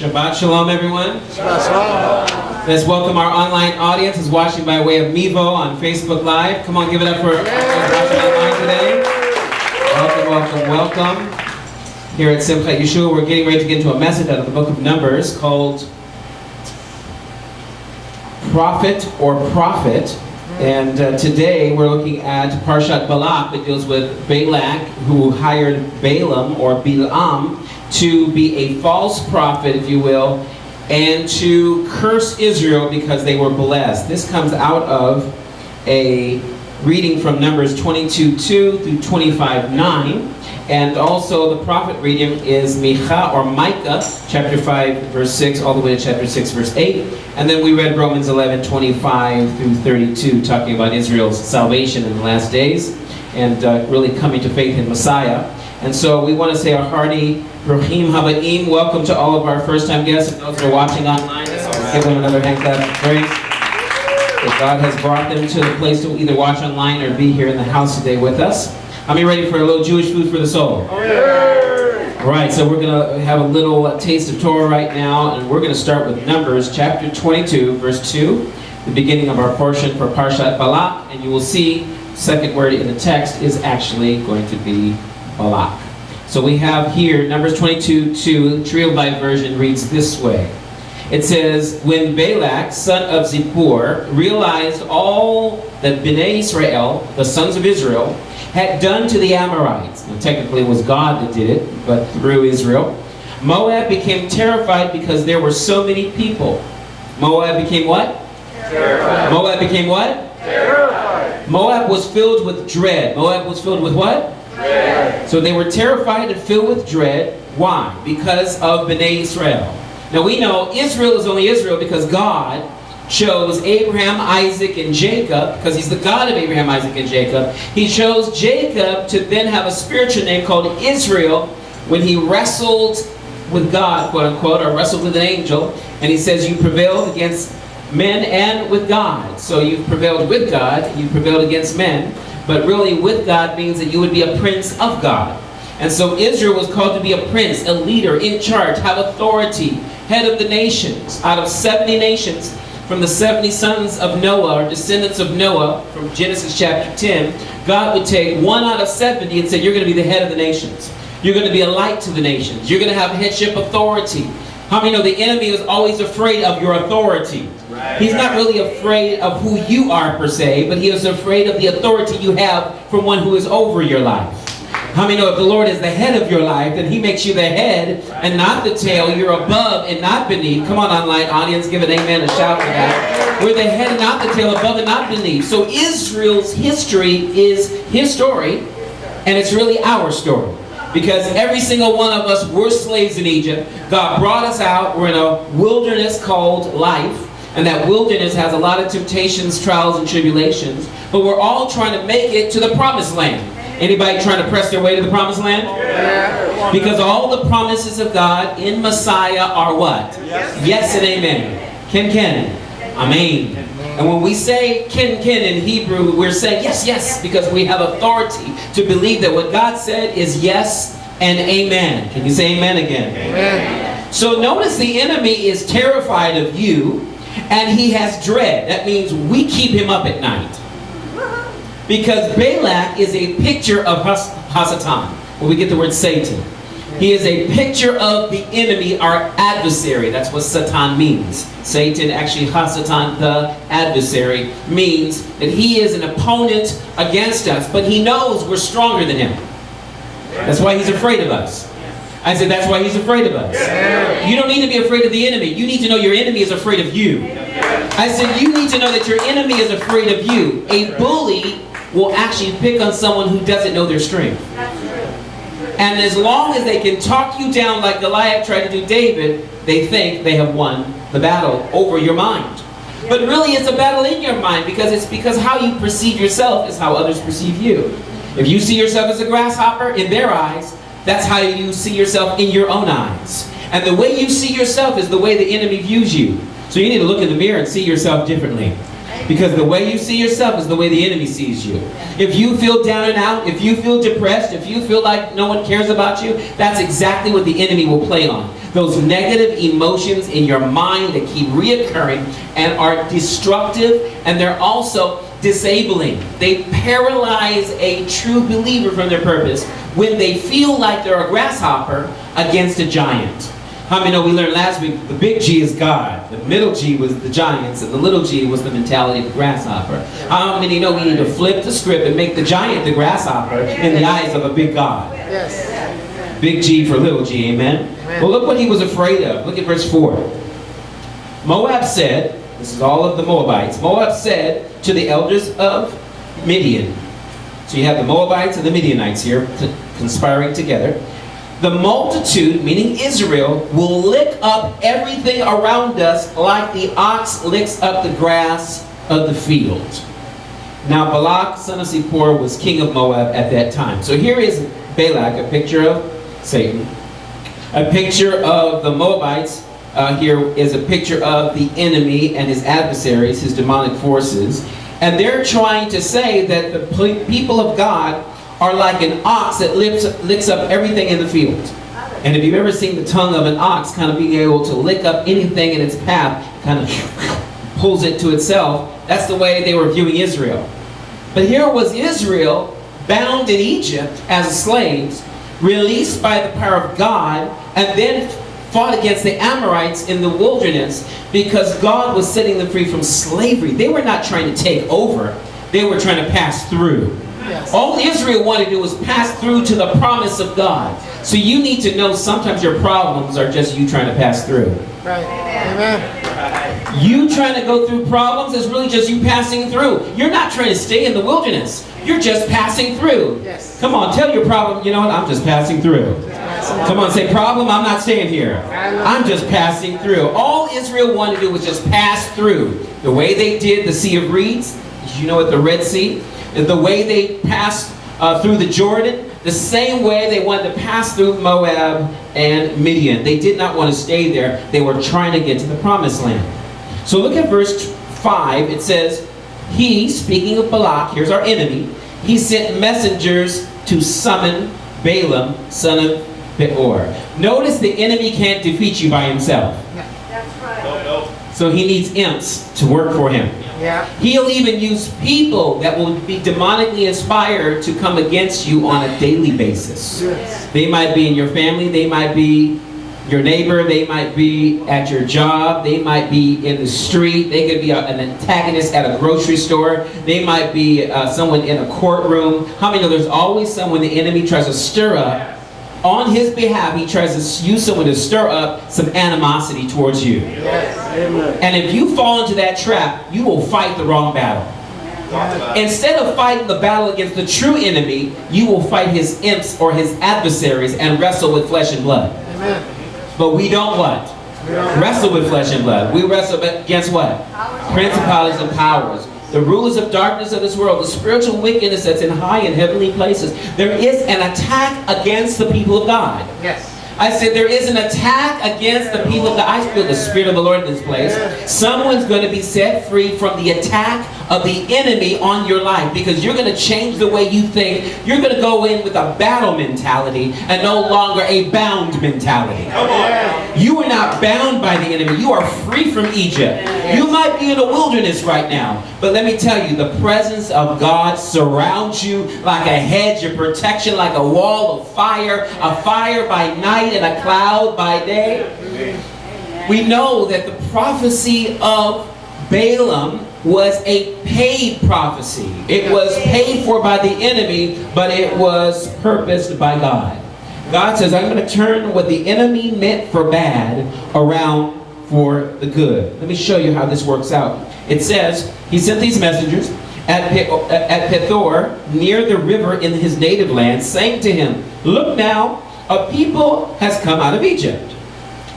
Shabbat Shalom, everyone. Shabbat Shalom. Let's welcome our online audience who's watching by way of Mevo on Facebook Live. Come on, give it up for watching online today. Welcome. Here at Simchat Yeshua, we're getting ready to get into a message out of the book of Numbers called Prophet or Prophet. And today we're looking at Parashat Balak that deals with Balak, who hired Balaam or Bilam to be a false prophet, if you will, and to curse Israel because they were blessed. This comes out of a reading from Numbers 22:2 through 25:9. And also the prophet reading is Micah chapter 5 verse 6 all the way to chapter 6 verse 8. And then we read Romans 11:25 through 32, talking about Israel's salvation in the last days and really coming to faith in Messiah. And so we want to say a hearty Brachim Habaim. Welcome to all of our first-time guests and those that are watching online. Let's give them another hand clap of praise. If God has brought them to the place to either watch online or be here in the house today with us. Are you ready for a little Jewish food for the soul? Oh, yeah. All right, so we're going to have a little taste of Torah right now, and we're going to start with Numbers chapter 22, verse 2, the beginning of our portion for Parashat Balak, and you will see the second word in the text is actually going to be Balak. So we have here Numbers 22:2, Trilby version reads this way. It says, when Balak, son of Zippor, realized all that Bnei Israel, the sons of Israel, had done to the Amorites. Now, technically it was God that did it, but through Israel. Moab became terrified because there were so many people. Moab became what? Terrified. Moab became what? Terrified. Moab was filled with dread. Moab was filled with what? Dread. So they were terrified and filled with dread. Why? Because of Bnei Israel. Now we know Israel is only Israel because God chose Abraham, Isaac, and Jacob, because he's the God of Abraham, Isaac, and Jacob. He chose Jacob to then have a spiritual name called Israel when he wrestled with God, quote unquote, or wrestled with an angel. And he says, you prevailed against men and with God. So you've prevailed with God, you prevailed against men. But really with God means that you would be a prince of God. And so Israel was called to be a prince, a leader, in charge, have authority, head of the nations. Out of 70 nations, from the 70 sons of Noah, or descendants of Noah, from Genesis chapter 10, God would take one out of 70 and say, you're going to be the head of the nations. You're going to be a light to the nations. You're going to have headship authority. How many know the enemy is always afraid of your authority? He's not really afraid of who you are per se, but he is afraid of the authority you have from one who is over your life. How many know if the Lord is the head of your life, then he makes you the head and not the tail. You're above and not beneath. Come on, online audience, give an amen, a shout for that. We're the head and not the tail, above and not beneath. So Israel's history is his story, and it's really our story. Because every single one of us were slaves in Egypt. God brought us out. We're in a wilderness called life. And that wilderness has a lot of temptations, trials, and tribulations. But we're all trying to make it to the promised land. Anybody trying to press their way to the promised land? Yeah. Because all the promises of God in Messiah are what? Yes and amen. Ken. Amen. And when we say ken in Hebrew, we're saying yes, because we have authority to believe that what God said is yes and amen. Can you say amen again? Amen. So notice the enemy is terrified of you, and he has dread. That means we keep him up at night. Because Balak is a picture of Hasatan, where we get the word Satan. He is a picture of the enemy, our adversary. That's what Satan means. Satan, actually Hasatan, the adversary, means that he is an opponent against us, but he knows we're stronger than him. That's why he's afraid of us. I said that's why he's afraid of us. You don't need to be afraid of the enemy. You need to know your enemy is afraid of you. I said you need to know that your enemy is afraid of you. A bully will actually pick on someone who doesn't know their strength. And as long as they can talk you down like Goliath tried to do David, they think they have won the battle over your mind. But really it's a battle in your mind, because how you perceive yourself is how others perceive you. If you see yourself as a grasshopper in their eyes, that's how you see yourself in your own eyes. And the way you see yourself is the way the enemy views you. So you need to look in the mirror and see yourself differently. Because the way you see yourself is the way the enemy sees you. If you feel down and out, if you feel depressed, if you feel like no one cares about you, that's exactly what the enemy will play on. Those negative emotions in your mind that keep reoccurring and are destructive, and they're also disabling. They paralyze a true believer from their purpose when they feel like they're a grasshopper against a giant. How many know we learned last week the big G is God, the middle G was the giants, and the little g was the mentality of the grasshopper? How many know we need to flip the script and make the giant the grasshopper in the eyes of a big God? Yes. Big G for little g, amen? Well, look what he was afraid of. Look at verse 4. Moab said, this is all of the Moabites, Moab said to the elders of Midian. So you have the Moabites and the Midianites here conspiring together. The multitude, meaning Israel, will lick up everything around us like the ox licks up the grass of the field. Now Balak, son of Zippor, was king of Moab at that time. So here is Balak, a picture of Satan. A picture of the Moabites. Here is a picture of the enemy and his adversaries, his demonic forces. And they're trying to say that the people of God are like an ox that licks up everything in the field. And if you've ever seen the tongue of an ox kind of being able to lick up anything in its path, kind of pulls it to itself, that's the way they were viewing Israel. But here was Israel bound in Egypt as slaves, released by the power of God, and then fought against the Amorites in the wilderness because God was setting them free from slavery. They were not trying to take over, they were trying to pass through. Yes. All Israel wanted to do was pass through to the promise of God. So you need to know sometimes your problems are just you trying to pass through. Right. Amen. You trying to go through problems is really just you passing through. You're not trying to stay in the wilderness. You're just passing through. Yes. Come on, tell your problem, you know what, I'm just passing through. Come on, say, problem, I'm not staying here. I'm just passing through. All Israel wanted to do was just pass through. The way they did the Sea of Reeds, you know what, the Red Sea, the way they passed through the Jordan, the same way they wanted to pass through Moab and Midian. They did not want to stay there. They were trying to get to the promised land. So look at verse 5. It says, he, speaking of Balak, here's our enemy, he sent messengers to summon Balaam, son of Beor. Notice the enemy can't defeat you by himself. That's right. So he needs imps to work for him. Yeah. He'll even use people that will be demonically inspired to come against you on a daily basis. Yes. They might be in your family, they might be your neighbor, they might be at your job, they might be in the street, they could be an antagonist at a grocery store, they might be someone in a courtroom. How many know there's always someone the enemy tries to stir up? On his behalf, he tries to use someone to stir up some animosity towards you. Yes. Amen. And if you fall into that trap, you will fight the wrong battle. Instead of fighting the battle against the true enemy, you will fight his imps or his adversaries and wrestle with flesh and blood. Amen. But we don't what? Wrestle with flesh and blood. We wrestle against what? Principalities and powers. The rulers of darkness of this world, the spiritual wickedness that's in high and heavenly places. There is an attack against the people of God. Yes. I said there is an attack against the people of God. I feel the Spirit of the Lord in this place. Someone's going to be set free from the attack of the enemy on your life because you're going to change the way you think. You're going to go in with a battle mentality and no longer a bound mentality. You are not bound by the enemy. You are free from Egypt. You might be in a wilderness right now, but let me tell you, the presence of God surrounds you like a hedge of protection, like a wall of fire, a fire by night and a cloud by day. We know that the prophecy of Balaam was a paid prophecy. It was paid for by the enemy, but it was purposed by God. God says, I'm going to turn what the enemy meant for bad around for the good. Let me show you how this works out. It says, he sent these messengers at Pethor, near the river in his native land, saying to him, look now, a people has come out of Egypt.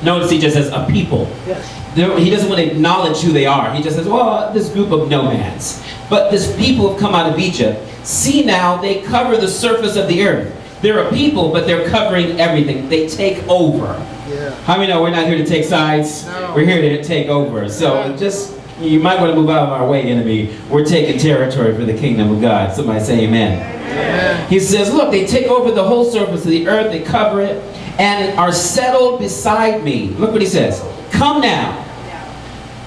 Notice he just says a people. Yes. He doesn't want to acknowledge who they are. He just says, well, this group of nomads. But this people have come out of Egypt. See now, they cover the surface of the earth. They're a people, but they're covering everything. They take over. Yeah. How many know we're not here to take sides? No. We're here to take over. So just You might want to move out of our way, enemy. We're taking territory for the kingdom of God. Somebody say amen. Amen. He says, look, they take over the whole surface of the earth, they cover it, and are settled beside me. Look what he says. Come now.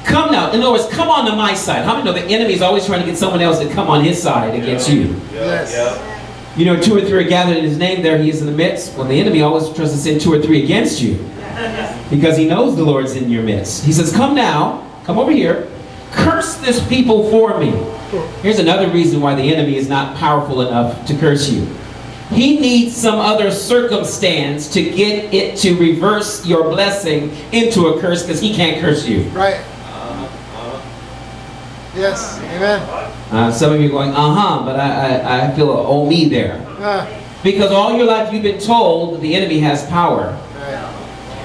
Come now. In other words, come on to my side. How many know the enemy is always trying to get someone else to come on his side against you? Yes. You know, 2 or 3 are gathered in his name, there he is in the midst. Well, the enemy always tries to send 2 or 3 against you because he knows the Lord's in your midst. He says, come now. Come over here. Curse this people for me. Here's another reason why the enemy is not powerful enough to curse you. He needs some other circumstance to get it to reverse your blessing into a curse because he can't curse you. Right. Yes. Amen. Some of you are going, but I feel oh me there. Because all your life you've been told that the enemy has power.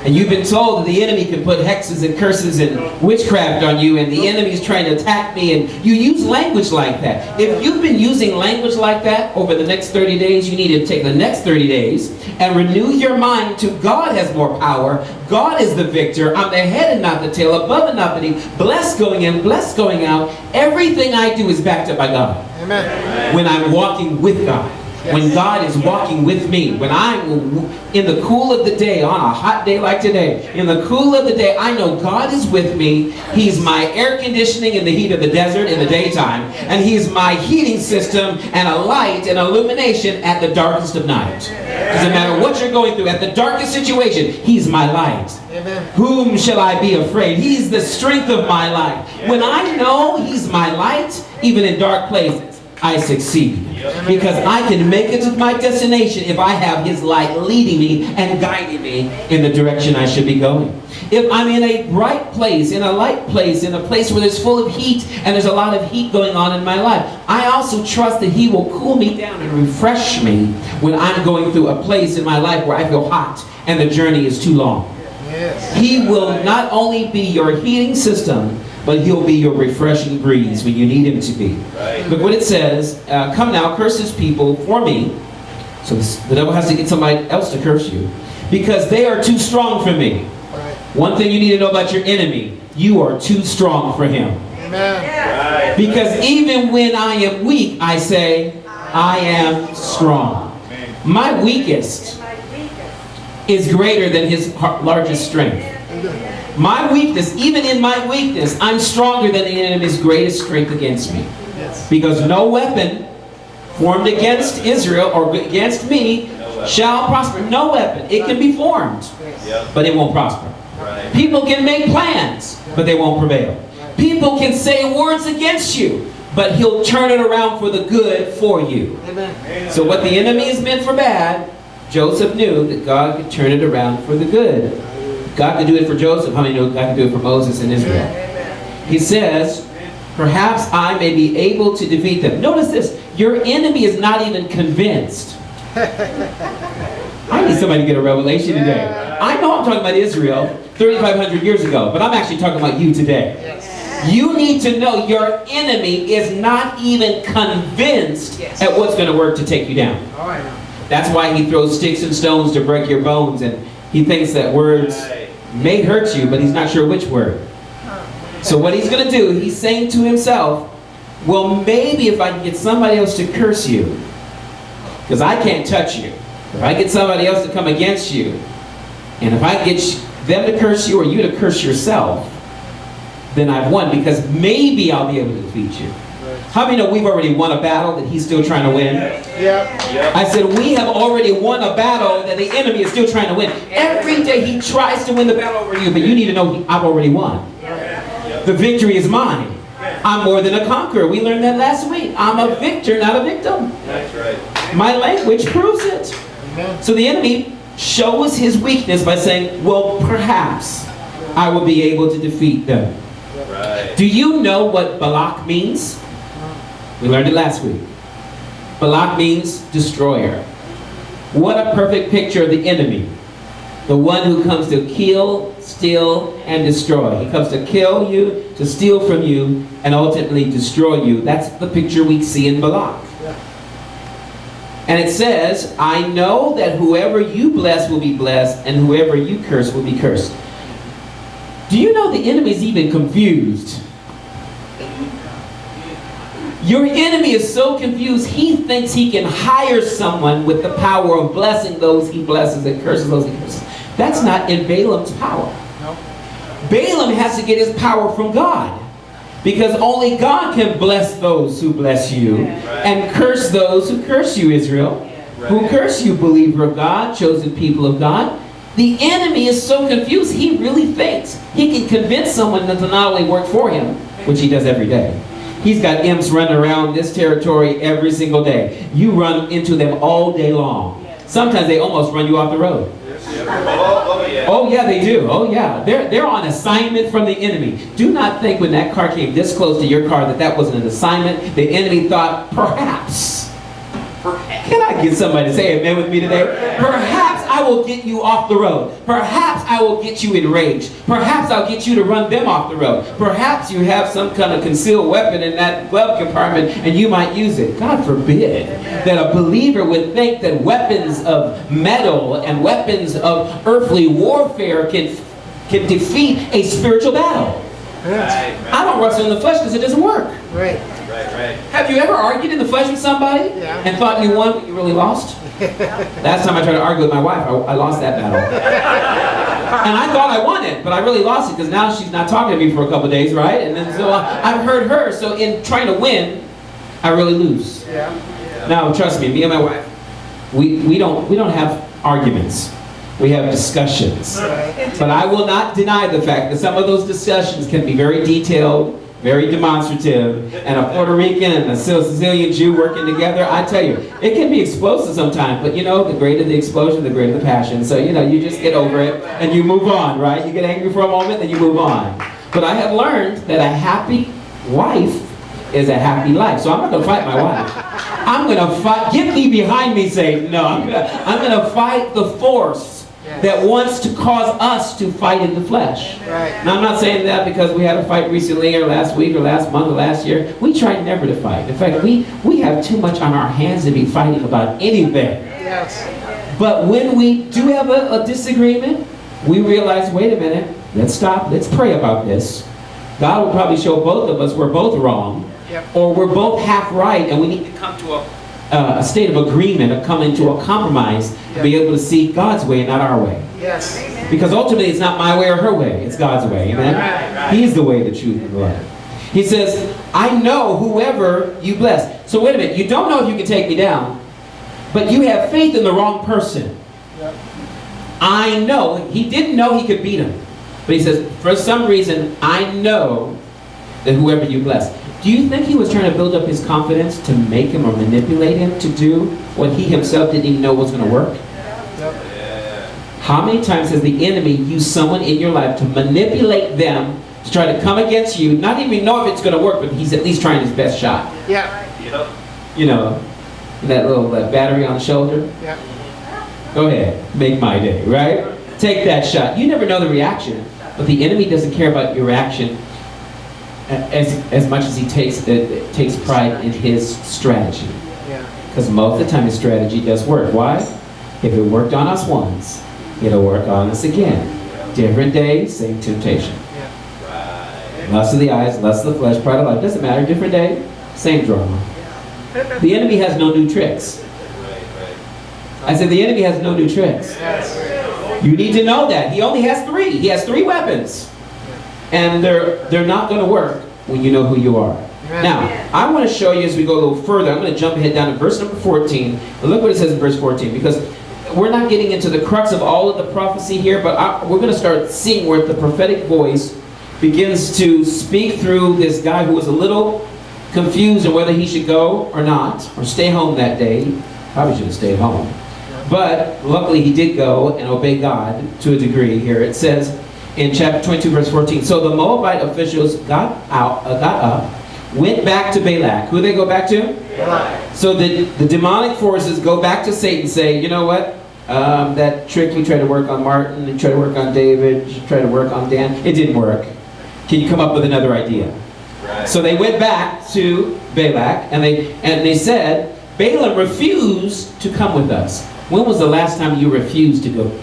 And you've been told that the enemy can put hexes and curses and witchcraft on you, and the enemy's trying to attack me, and you use language like that. If you've been using language like that over the next 30 days, you need to take the next 30 days and renew your mind to God has more power. God is the victor. I'm the head and not the tail, above and not beneath, blessed going in, blessed going out. Everything I do is backed up by God. Amen. When I'm walking with God. When God is walking with me, when I'm in the cool of the day, on a hot day like today, in the cool of the day, I know God is with me. He's my air conditioning in the heat of the desert in the daytime, and He's my heating system and a light and illumination at the darkest of night. Doesn't matter what you're going through, at the darkest situation, He's my light. Amen. Whom shall I be afraid? He's the strength of my life. When I know He's my light, even in dark places, I succeed. Because I can make it to my destination if I have His light leading me and guiding me in the direction I should be going. If I'm in a bright place, in a light place, in a place where there's full of heat and there's a lot of heat going on in my life, I also trust that He will cool me down and refresh me when I'm going through a place in my life where I feel hot and the journey is too long. Yes. He will not only be your heating system, but He'll be your refreshing breeze when you need Him to be. Right. Look what it says. Come now, curse His people for me. So the devil has to get somebody else to curse you. Because they are too strong for me. Right. One thing you need to know about your enemy. You are too strong for him. Amen. Right. Because even when I am weak, I say, I am strong. My weakest is greater than his largest strength. My weakness, even in my weakness, I'm stronger than the enemy's greatest strength against me. Yes. Because no weapon formed against Israel or against me shall prosper. No weapon. It can be formed, but it won't prosper. Right. People can make plans, but they won't prevail. People can say words against you, but He'll turn it around for the good for you. Amen. So what the enemy is meant for bad, Joseph knew that God could turn it around for the good. God could do it for Joseph. How many know God could do it for Moses and Israel? He says, perhaps I may be able to defeat them. Notice this. Your enemy is not even convinced. I need somebody to get a revelation today. I know I'm talking about Israel 3,500 years ago, but I'm actually talking about you today. Yes. You need to know your enemy is not even convinced at what's going to work to take you down. All right. That's why he throws sticks and stones to break your bones, and he thinks that words may hurt you, but he's not sure which word. So what he's going to do, he's saying to himself, well, maybe if I can get somebody else to curse you, because I can't touch you. If I get somebody else to come against you, and if I get them to curse you or you to curse yourself, then I've won, because maybe I'll be able to defeat you. How many know we've already won a battle that he's still trying to win? Yeah. I said we have already won a battle that the enemy is still trying to win. Every day he tries to win the battle over you, but you need to know I've already won. The victory is mine. I'm more than a conqueror. We learned that last week. I'm a victor, not a victim. That's right. My language proves it. So the enemy shows his weakness by saying, well, perhaps I will be able to defeat them. Right. Do you know what Balak means? We learned it last week. Balak means destroyer. What a perfect picture of the enemy. The one who comes to kill, steal, and destroy. He comes to kill you, to steal from you, and ultimately destroy you. That's the picture we see in Balak. And it says, I know that whoever you bless will be blessed, and whoever you curse will be cursed. Do you know the enemy is even confused Your enemy is so confused, he thinks he can hire someone with the power of blessing those he blesses and curses those he curses. That's not in Balaam's power. No. Balaam has to get his power from God. Because only God can bless those who bless you and curse those who curse you, Israel. Who curse you, believer of God, chosen people of God. The enemy is so confused, he really thinks he can convince someone to not only work for him, which he does every day. He's got imps running around this territory every single day. You run into them all day long. Sometimes they almost run you off the road. Oh yeah, they do. Oh yeah, they're on assignment from the enemy. Do not think when that car came this close to your car that wasn't an assignment. The enemy thought, perhaps. Can I get somebody to say amen with me today? Perhaps I will get you off the road. Perhaps I will get you enraged. Perhaps I'll get you to run them off the road. Perhaps you have some kind of concealed weapon in that glove compartment and you might use it. God forbid that a believer would think that weapons of metal and weapons of earthly warfare can defeat a spiritual battle. I don't wrestle in the flesh because it doesn't work. Right. Have you ever argued in the flesh with somebody and thought you won but you really lost? Last time I tried to argue with my wife, I lost that battle. And I thought I won it, but I really lost it because now she's not talking to me for a couple of days, right? And then so I've heard her, so in trying to win, I really lose. Now trust me, me and my wife, we don't have arguments. We have discussions. But I will not deny the fact that some of those discussions can be very detailed, very demonstrative, and a Puerto Rican and a Sicilian Jew working together, I tell you, it can be explosive sometimes, but you know, the greater the explosion, the greater the passion. So, you know, you just get over it and you move on, right? You get angry for a moment, then you move on. But I have learned that a happy wife is a happy life. So I'm not going to fight my wife. I'm going to fight. Get thee behind me, Satan. No, I'm going to fight the force that wants to cause us to fight in the flesh. Now, I'm not saying that because we had a fight recently or last week or last month or last year. We try never to fight. In fact, we have too much on our hands to be fighting about anything. But when we do have a disagreement, we realize, wait a minute, let's stop, let's pray about this. God will probably show both of us we're both wrong, or we're both half right, and we need to come to a state of agreement, of coming to a compromise, to be able to see God's way and not our way. Because ultimately it's not my way or her way, it's God's way. Amen? He's the way, the truth, and the life. He says, I know whoever you bless. So wait a minute, you don't know if you can take me down, but you have faith in the wrong person. I know. He didn't know he could beat him. But he says, for some reason, I know that whoever you bless. Do you think he was trying to build up his confidence to make him or manipulate him to do what he himself didn't even know was going to work? How many times has the enemy used someone in your life to manipulate them to try to come against you, not even know if it's going to work, but he's at least trying his best shot? You know, that little battery on the shoulder? Go ahead, make my day, right? Take that shot. You never know the reaction, but the enemy doesn't care about your reaction as much as he takes pride in his strategy. Because most of the time his strategy does work. Why? If it worked on us once, it'll work on us again. Different day, same temptation. Lust of the eyes, lust of the flesh, pride of life. Doesn't matter. Different day, same drama. The enemy has no new tricks. I said the enemy has no new tricks. You need to know that. He only has 3. He has 3 weapons. And they're not going to work when you know who you are. Now, I want to show you as we go a little further. I'm going to jump ahead down to verse number 14. And look what it says in verse 14. Because we're not getting into the crux of all of the prophecy here, but we're going to start seeing where the prophetic voice begins to speak through this guy who was a little confused on whether he should go or not, or stay home that day. Probably should have stayed home. But luckily he did go and obey God to a degree here. It says in chapter 22 verse 14, so the Moabite officials got up, went back to Balak. Who they go back to? Balak. So the demonic forces go back to Satan and say, you know what? That trick you tried to work on Martin, you tried to work on David, you tried to work on Dan, it didn't work. Can you come up with another idea? So they went back to Balak and they said, Balaam refused to come with us. When was the last time you refused to go with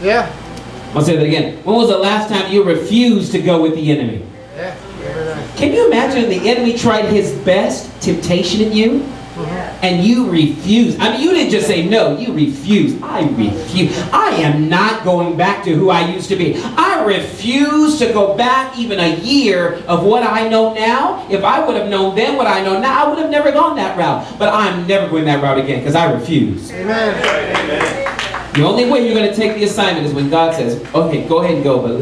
the enemy? I'll say that again. When was the last time you refused to go with the enemy? Can you imagine the enemy tried his best temptation at you? Yeah. And you refuse. I mean, you didn't just say no, you refuse. I refuse. I am not going back to who I used to be. I refuse to go back even a year of what I know now. If I would have known then what I know now, I would have never gone that route. But I'm never going that route again because I refuse. Amen. The only way you're going to take the assignment is when God says, okay, go ahead and go, but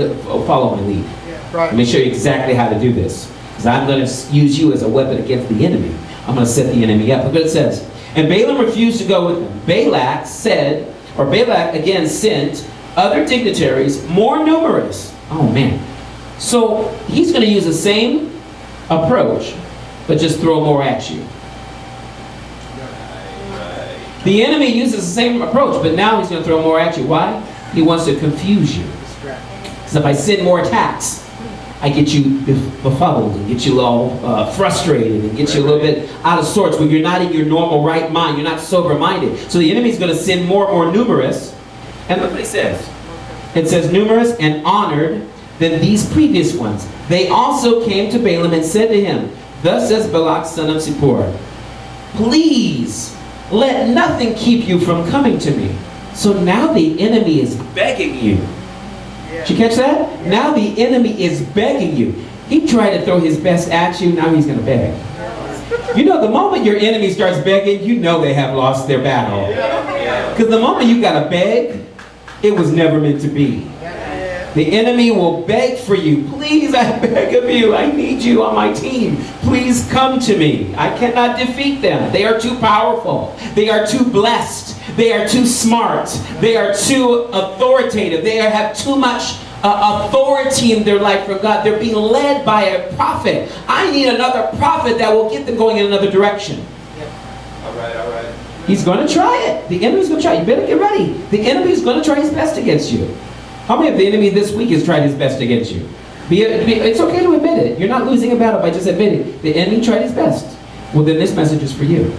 follow my lead. Right. Let me show you exactly how to do this. Because I'm going to use you as a weapon against the enemy. I'm going to set the enemy up. Look what it says. And Balaam refused to go with them. Balak again sent other dignitaries more numerous. Oh man. So he's going to use the same approach, but just throw more at you. The enemy uses the same approach, but now he's going to throw more at you. Why? He wants to confuse you. Because if I send more attacks, I get you befuddled and get you all frustrated and get you a little bit out of sorts when you're not in your normal right mind. You're not sober-minded. So the enemy's going to send more and more numerous. And look what he says. It says numerous and honored than these previous ones. They also came to Balaam and said to him, thus says Balak, son of Zippor, please let nothing keep you from coming to me. So now the enemy is begging you. Did you catch that? Now the enemy is begging you. He tried to throw his best at you, now he's going to beg. You know, the moment your enemy starts begging, you know they have lost their battle. Because the moment you got to beg, it was never meant to be. The enemy will beg for you. Please, I beg of you. I need you on my team. Please come to me. I cannot defeat them. They are too powerful. They are too blessed. They are too smart. They are too authoritative. They have too much authority in their life from God. They're being led by a prophet. I need another prophet that will get them going in another direction. All right. He's going to try it. The enemy's going to try it. You better get ready. The enemy's going to try his best against you. How many of the enemy this week has tried his best against you? It's okay to admit it. You're not losing a battle by just admitting the enemy tried his best. Well, then this message is for you.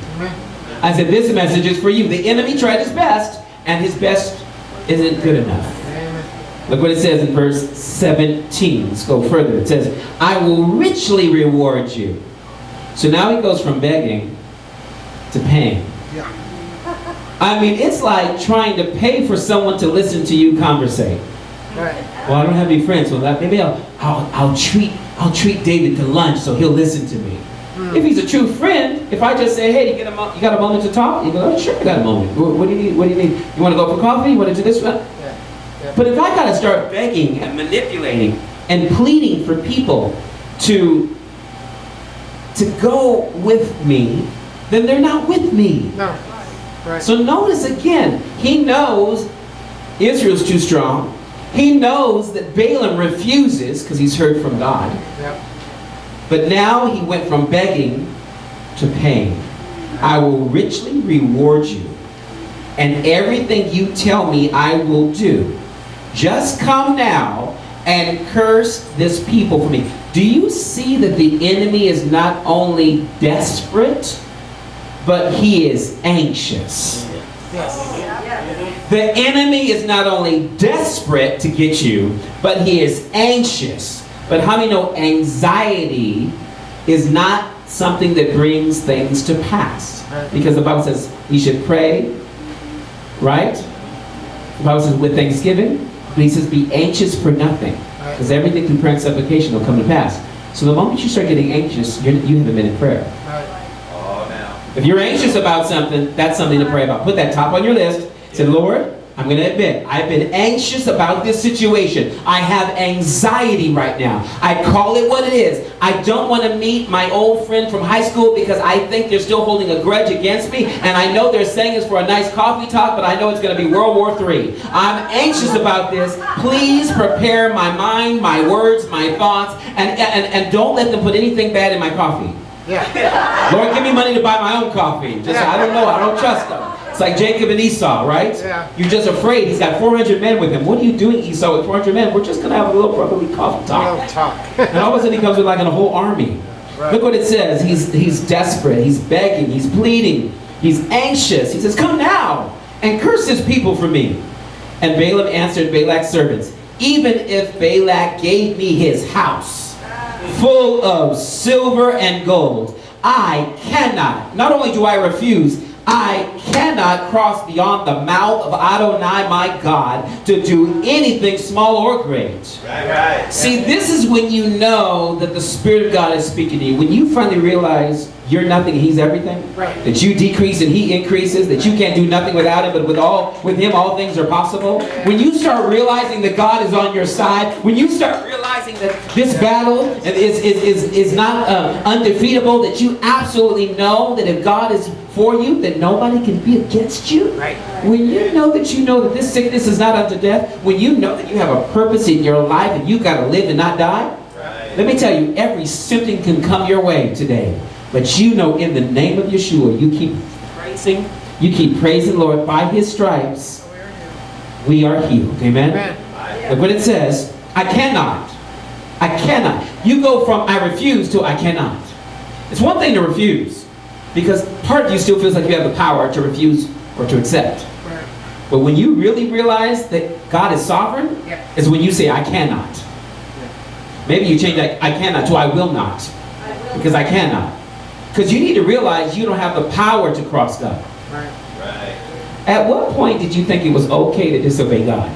I said this message is for you. The enemy tried his best, and his best isn't good enough. Look what it says in verse 17. Let's go further. It says, I will richly reward you. So now he goes from begging to paying. I mean, it's like trying to pay for someone to listen to you conversate. Right. Well, I don't have any friends, so maybe I'll treat David to lunch so he'll listen to me. If he's a true friend, if I just say, hey, you got a moment to talk? You go, oh, sure, I got a moment. What do you need? What do you need? You want to go for coffee? You want to do this? But if I got to start begging and manipulating and pleading for people to go with me, then they're not with me. No. Right. So notice again, he knows Israel's too strong. He knows that Balaam refuses because he's heard from God. Yep. But now he went from begging to paying. I will richly reward you, and everything you tell me I will do. Just come now and curse this people for me. Do you see that the enemy is not only desperate, but he is anxious? Yes. The enemy is not only desperate to get you, but he is anxious. But how many know anxiety is not something that brings things to pass? Because the Bible says we should pray, right? The Bible says with thanksgiving, but he says be anxious for nothing. Because everything through prayer and supplication will come to pass. So the moment you start getting anxious, you haven't been in prayer. If you're anxious about something, that's something to pray about. Put that top on your list. Say, Lord, I'm going to admit, I've been anxious about this situation. I have anxiety right now. I call it what it is. I don't want to meet my old friend from high school because I think they're still holding a grudge against me. And I know they're saying it's for a nice coffee talk, but I know it's going to be World War III. I'm anxious about this. Please prepare my mind, my words, my thoughts, and don't let them put anything bad in my coffee. Yeah. Lord, give me money to buy my own coffee. I don't know. I don't trust them. It's like Jacob and Esau, right? Yeah. You're just afraid. He's got 400 men with him. What are you doing, Esau, with 400 men? We're just going to have a little brotherly coffee talk. And all of a sudden he comes with like a whole army. Right. Look what it says. He's desperate. He's begging. He's pleading. He's anxious. He says, come now and curse his people for me. And Balaam answered Balak's servants, even if Balak gave me his house full of silver and gold. I cannot, not only do I refuse, I cannot cross beyond the mouth of Adonai, my God, to do anything small or great. Right. See, this is when you know that the Spirit of God is speaking to you. When you finally realize you're nothing and He's everything. Right. That you decrease and He increases. That you can't do nothing without Him, but with Him all things are possible. When you start realizing that God is on your side. When you start realizing that this battle is not undefeatable. That you absolutely know that if God is for you, that nobody can be against you. Right. When you know that this sickness is not unto death. When you know that you have a purpose in your life and you got to live and not die. Right. Let me tell you, every symptom can come your way today. But you know, in the name of Yeshua, you keep praising Lord. By His stripes, we are healed. Amen? Amen. Look what it says. I cannot. You go from I refuse to I cannot. It's one thing to refuse, because part of you still feels like you have the power to refuse or to accept. Right. But when you really realize that God is sovereign, is when you say I cannot. Maybe you change that I cannot to I will not. Because I cannot. Because you need to realize you don't have the power to cross God. Right. At what point did you think it was okay to disobey God?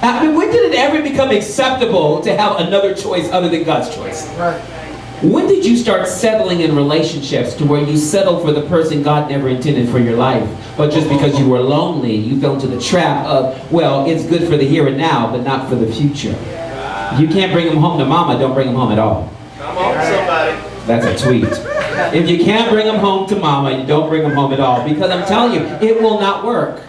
I mean, when did it ever become acceptable to have another choice other than God's choice? Right. When did you start settling in relationships to where you settle for the person God never intended for your life? But just because you were lonely, you fell into the trap of, well, it's good for the here and now, but not for the future. You can't bring them home to mama, don't bring them home at all. Come on, somebody. That's a tweet. If you can't bring them home to mama, you don't bring them home at all. Because I'm telling you, it will not work.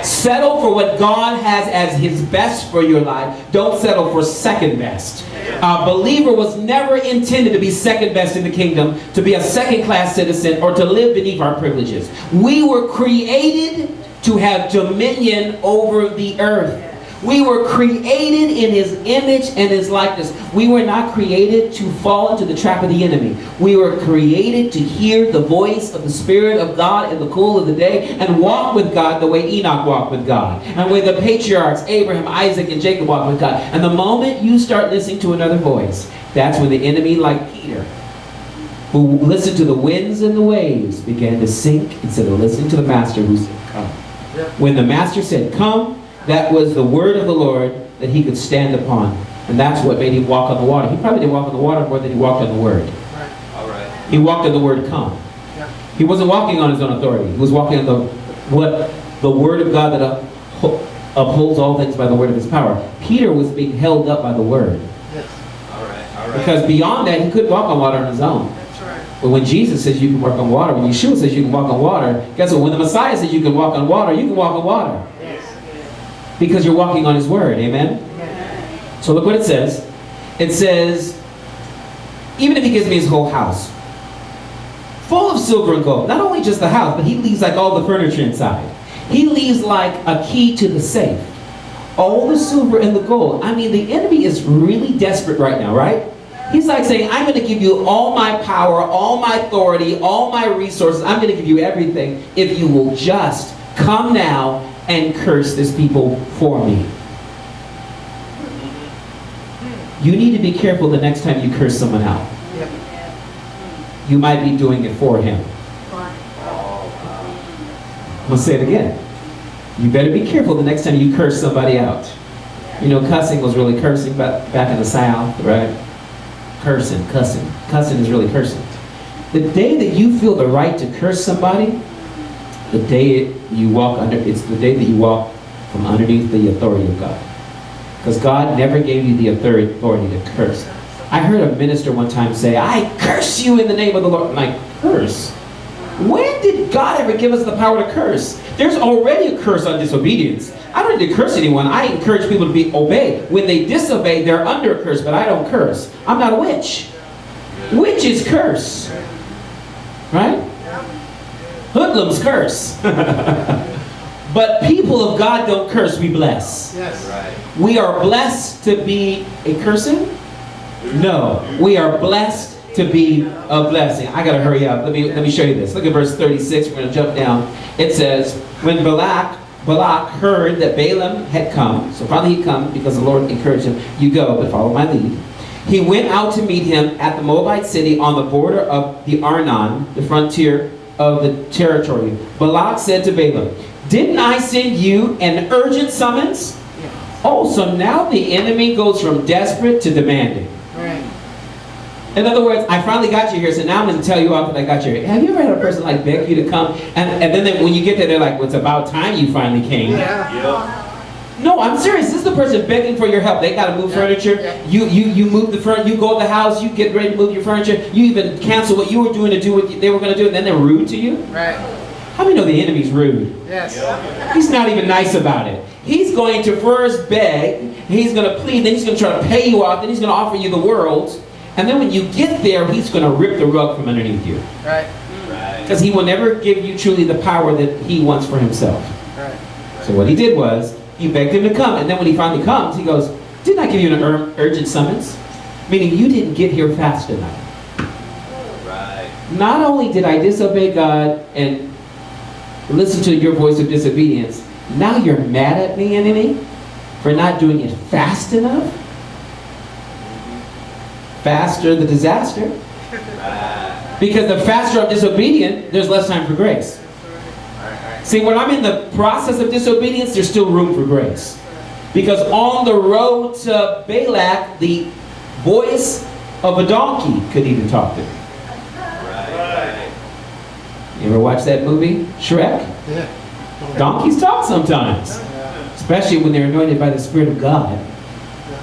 Settle for what God has as His best for your life. Don't settle for second best. A believer was never intended to be second best in the kingdom, to be a second-class citizen, or to live beneath our privileges. We were created to have dominion over the earth. We were created in His image and His likeness. We were not created to fall into the trap of the enemy. We were created to hear the voice of the Spirit of God in the cool of the day and walk with God the way Enoch walked with God. And the way the patriarchs, Abraham, Isaac, and Jacob walked with God. And the moment you start listening to another voice, that's when the enemy, like Peter, who listened to the winds and the waves, began to sink instead of listening to the Master who said, come. When the Master said, come, that was the word of the Lord that he could stand upon. And that's what made him walk on the water. He probably didn't walk on the water more than he walked on the word. All right. He walked on the word come. He wasn't walking on his own authority. He was walking on the word of God that upholds all things by the word of His power. Peter was being held up by the word. All right. Because beyond that, he couldn't walk on water on his own. But when Jesus says you can walk on water, when Yeshua says you can walk on water, guess what? When the Messiah says you can walk on water, you can walk on water. Because you're walking on His word. Amen? So look what it says. It says, even if He gives me His whole house, full of silver and gold, not only just the house, but He leaves like all the furniture inside. He leaves like a key to the safe. All the silver and the gold. I mean, the enemy is really desperate right now, right? He's like saying, I'm going to give you all my power, all my authority, all my resources. I'm going to give you everything if you will just come now and curse this people for me. You need to be careful the next time you curse someone out. You might be doing it for him. I'm going to say it again. You better be careful the next time you curse somebody out. You know, cussing was really cursing back in the South, right? Cussing is really cursing. The day that you feel the right to curse somebody, the day you walk it's the day that you walk from underneath the authority of God. Because God never gave you the authority to curse. I heard a minister one time say, I curse you in the name of the Lord. I'm like, curse? When did God ever give us the power to curse? There's already a curse on disobedience. I don't need to curse anyone. I encourage people to be obeyed. When they disobey, they're under a curse, but I don't curse. I'm not a witch. Witches curse. Right? Hoodlums curse. But people of God don't curse, we bless. Yes. Right. We are blessed to be a cursing? No. We are blessed to be a blessing. I gotta hurry up. Let me show you this. Look at verse 36. We're gonna jump down. It says, when Balak heard that Balaam had come, so finally he'd come because the Lord encouraged him, you go, but follow my lead. He went out to meet him at the Moabite city on the border of the Arnon, the frontier of the territory. Balak said to Balaam, didn't I send you an urgent summons? Oh, so now the enemy goes from desperate to demanding. Right. In other words, I finally got you here, so now I'm going to tell you off that I got you here. Have you ever had a person like beg you to come? And then when you get there, they're like, well, it's about time you finally came. Yeah. No, I'm serious. This is the person begging for your help. They got to move furniture. You move the furniture. You go to the house. You get ready to move your furniture. You even cancel what you were doing to do what they were going to do, and then they're rude to you. Right. How many know the enemy's rude? Yes. He's not even nice about it. He's going to first beg. He's going to plead. Then he's going to try to pay you off. Then he's going to offer you the world. And then when you get there, he's going to rip the rug from underneath you. Right. Because he will never give you truly the power that he wants for himself. Right. So what he did was, he begged him to come. And then when he finally comes, he goes, didn't I give you an urgent summons? Meaning you didn't get here fast enough. Right. Not only did I disobey God and listen to your voice of disobedience, now you're mad at me, enemy, for not doing it fast enough? Faster the disaster. Right. Because the faster I'm disobedient, there's less time for grace. See, when I'm in the process of disobedience, there's still room for grace. Because on the road to Balak, the voice of a donkey could even talk to me. Right. You ever watch that movie, Shrek? Yeah. Donkeys talk sometimes. Especially when they're anointed by the Spirit of God.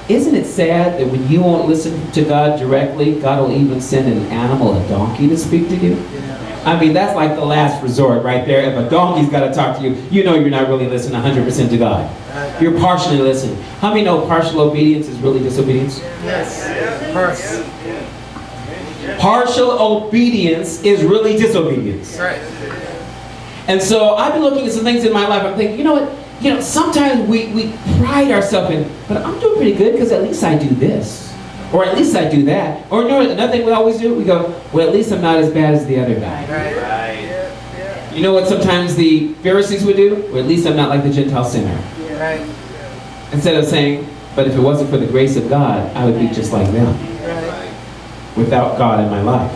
Isn't it sad that when you won't listen to God directly, God will even send an animal, a donkey, to speak to you? Yeah. I mean, that's like the last resort right there. If a donkey's got to talk to you, you know you're not really listening 100% to God. You're partially listening. How many know partial obedience is really disobedience? Yes. First. Partial obedience is really disobedience. Right. And so I've been looking at some things in my life. I'm thinking, you know what? You know, sometimes we pride ourselves in, but I'm doing pretty good because at least I do this. Or at least I do that. Or you know, another thing we always do, we go, well, at least I'm not as bad as the other guy. Right. Right. You know what sometimes the Pharisees would do? Well, at least I'm not like the Gentile sinner. Right. Instead of saying, but if it wasn't for the grace of God, I would be just like them. Right. Without God in my life.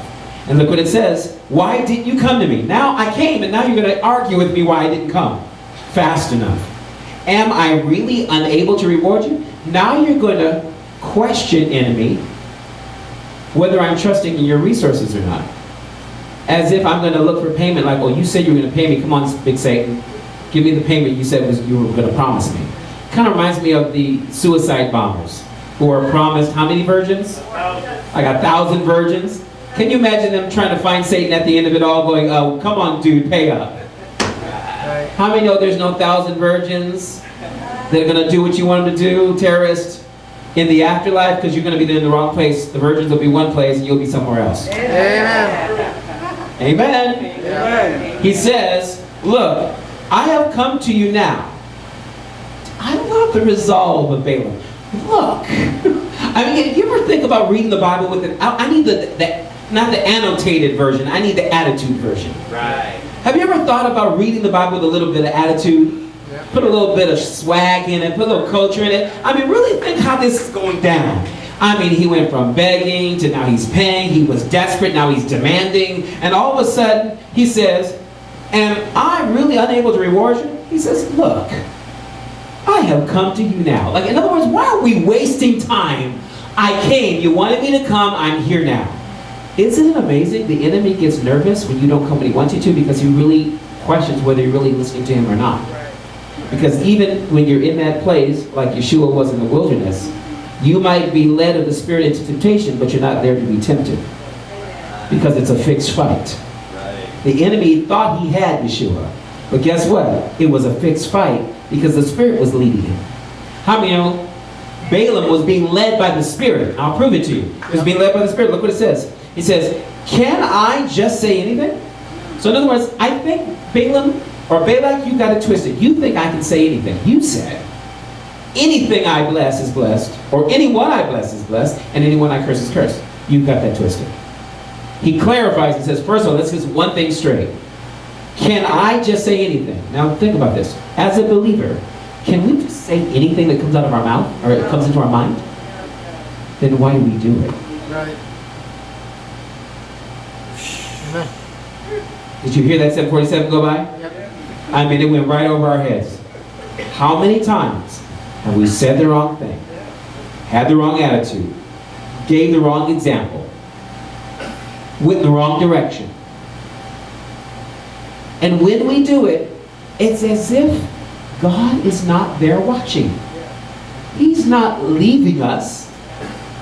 And look what it says. Why didn't you come to me? Now I came, and now you're going to argue with me why I didn't come fast enough. Am I really unable to reward you? Now you're going to question, enemy, whether I'm trusting in your resources or not. As if I'm going to look for payment, like, oh, you said you were going to pay me. Come on, big Satan. Give me the payment you said you were going to promise me. Kind of reminds me of the suicide bombers who are promised how many virgins? Like 1,000 virgins. Can you imagine them trying to find Satan at the end of it all going, oh, come on, dude, pay up. Right. How many know there's no 1,000 virgins that are going to do what you want them to do, terrorist, in the afterlife? Because you're going to be in the wrong place. The virgins will be one place and you'll be somewhere else. Amen. Amen. Amen. He says, look, I have come to you now. I love the resolve of Balaam. Look. I mean, if you ever think about reading the Bible with it, I need not the annotated version, I need the attitude version. Right. Have you ever thought about reading the Bible with a little bit of attitude? Yeah. Put a little bit of swag in it, put a little culture in it. I mean, really think how this is going down. I mean, he went from begging to now he's paying. He was desperate, now he's demanding. And all of a sudden, he says, am I really unable to reward you? He says, look, I have come to you now. Like, in other words, why are we wasting time? I came. You wanted me to come. I'm here now. Isn't it amazing? The enemy gets nervous when you don't come when he wants you to because he really questions whether you're really listening to him or not. Because even when you're in that place, like Yeshua was in the wilderness, you might be led of the Spirit into temptation, but you're not there to be tempted. Because it's a fixed fight. Right. The enemy thought he had Yeshua. But guess what? It was a fixed fight because the Spirit was leading him. How many know? Balaam was being led by the Spirit. I'll prove it to you. He was being led by the Spirit. Look what it says. He says, can I just say anything? So in other words, I think Balaam or Balak, you got it twisted. You think I can say anything. You said, anything I bless is blessed, or anyone I bless is blessed, and anyone I curse is cursed. You've got that twisted. He clarifies and says, first of all, let's get one thing straight. Can I just say anything? Now think about this. As a believer, can we just say anything that comes out of our mouth or it comes into our mind? then why do we do it? Right. Amen. Did you hear that 747 go by? Yep. I mean, it went right over our heads. How many times have we said the wrong thing, had the wrong attitude, gave the wrong example, went in the wrong direction? And when we do it, it's as if God is not there watching. He's not leaving us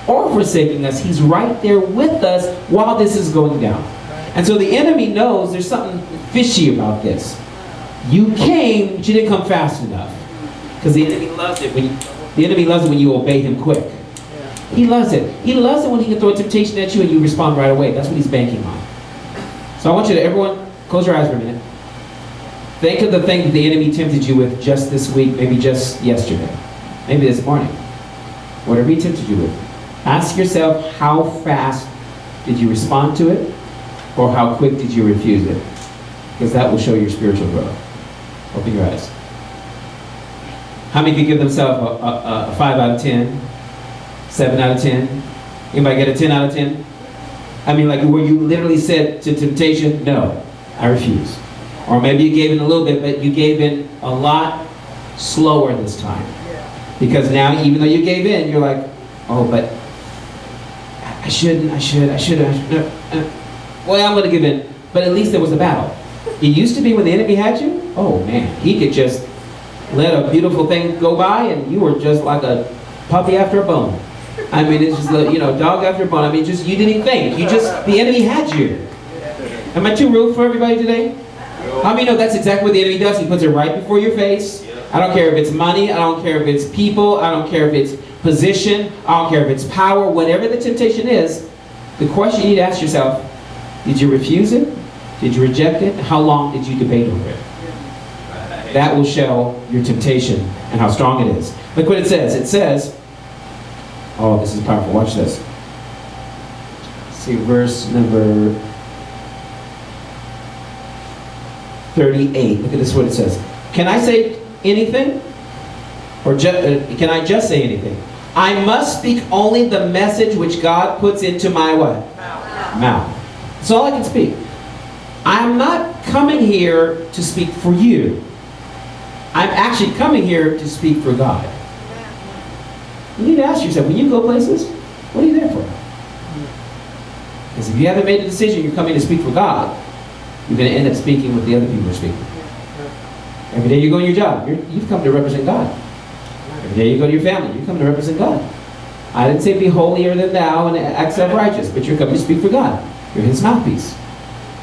or forsaking us. He's right there with us while this is going down. And so the enemy knows there's something fishy about this. You came, but you didn't come fast enough. Because the enemy loves it when you obey him quick. He loves it. He loves it when he can throw a temptation at you and you respond right away. That's what he's banking on. So I want you to, everyone, close your eyes for a minute. Think of the thing that the enemy tempted you with just this week, maybe just yesterday, maybe this morning. Whatever he tempted you with. Ask yourself, how fast did you respond to it? Or how quick did you refuse it? Because that will show your spiritual growth. Open your eyes. How many could give themselves a 5 out of 10? 7 out of 10? Anybody get a 10 out of 10? I mean, like where you literally said to temptation, no, I refuse. Or maybe you gave in a little bit, but you gave in a lot slower this time. Because now, even though you gave in, you're like, oh, but I should. Well, I'm going to give in. But at least there was a battle. It used to be when the enemy had you, oh man, he could just let a beautiful thing go by and you were just like a puppy after a bone. I mean, it's just, dog after a bone. I mean, just, you didn't even think. The enemy had you. Am I too rude for everybody today? How many know that's exactly what the enemy does? He puts it right before your face. I don't care if it's money. I don't care if it's people. I don't care if it's position. I don't care if it's power. Whatever the temptation is, the question you need to ask yourself, did you refuse it? Did you reject it? How long did you debate over it? That will show your temptation and how strong it is. Look what it says. It says, oh, this is powerful. Watch this. See verse number 38. Look at this, what it says. Can I say anything? Or can I just say anything? I must speak only the message which God puts into my what? Mouth. That's all I can speak. I'm not coming here to speak for you. I'm actually coming here to speak for God. You need to ask yourself, when you go places, what are you there for? Because if you haven't made a decision you're coming to speak for God, you're going to end up speaking with the other people are speaking. Every day you go to your job, you've come to represent God. Every day you go to your family, you come to represent God. I didn't say be holier than thou and act self-righteous, but you're coming to speak for God. You're his mouthpiece.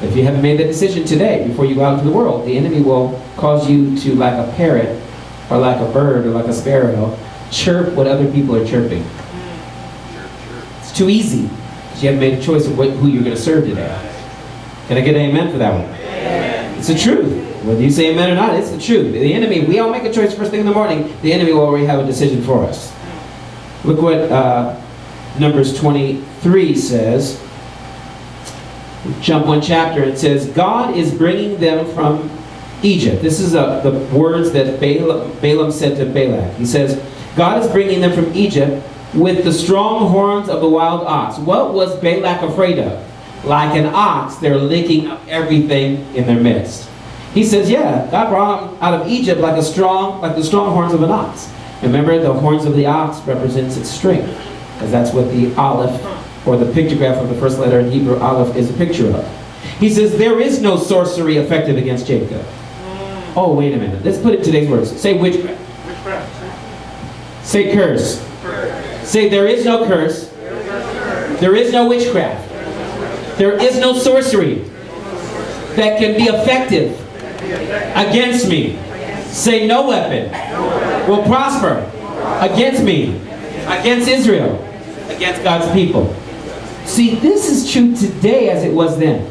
If you haven't made that decision today, before you go out into the world, the enemy will cause you to, like a parrot, or like a bird, or like a sparrow, chirp what other people are chirping. It's too easy, because you haven't made a choice of who you're going to serve today. Can I get an amen for that one? Amen. It's the truth. Whether you say amen or not, it's the truth. The enemy, we all make a choice first thing in the morning. The enemy will already have a decision for us. Look what Numbers 23 says. Jump one chapter. It says, God is bringing them from Egypt. This is the words that Balaam said to Balak. He says, God is bringing them from Egypt with the strong horns of the wild ox. What was Balak afraid of? Like an ox, they're licking up everything in their midst. He says, yeah, God brought them out of Egypt like the strong horns of an ox. Remember, the horns of the ox represents its strength, because that's what the aleph, or the pictograph of the first letter in Hebrew, aleph, is a picture of. He says, there is no sorcery effective against Jacob. Oh, wait a minute. Let's put it in today's words. Say witchcraft. Say curse. Say there is no curse. There is no witchcraft. There is no sorcery that can be effective against me. Say no weapon will prosper against me, against Israel, against God's people. See, this is true today as it was then.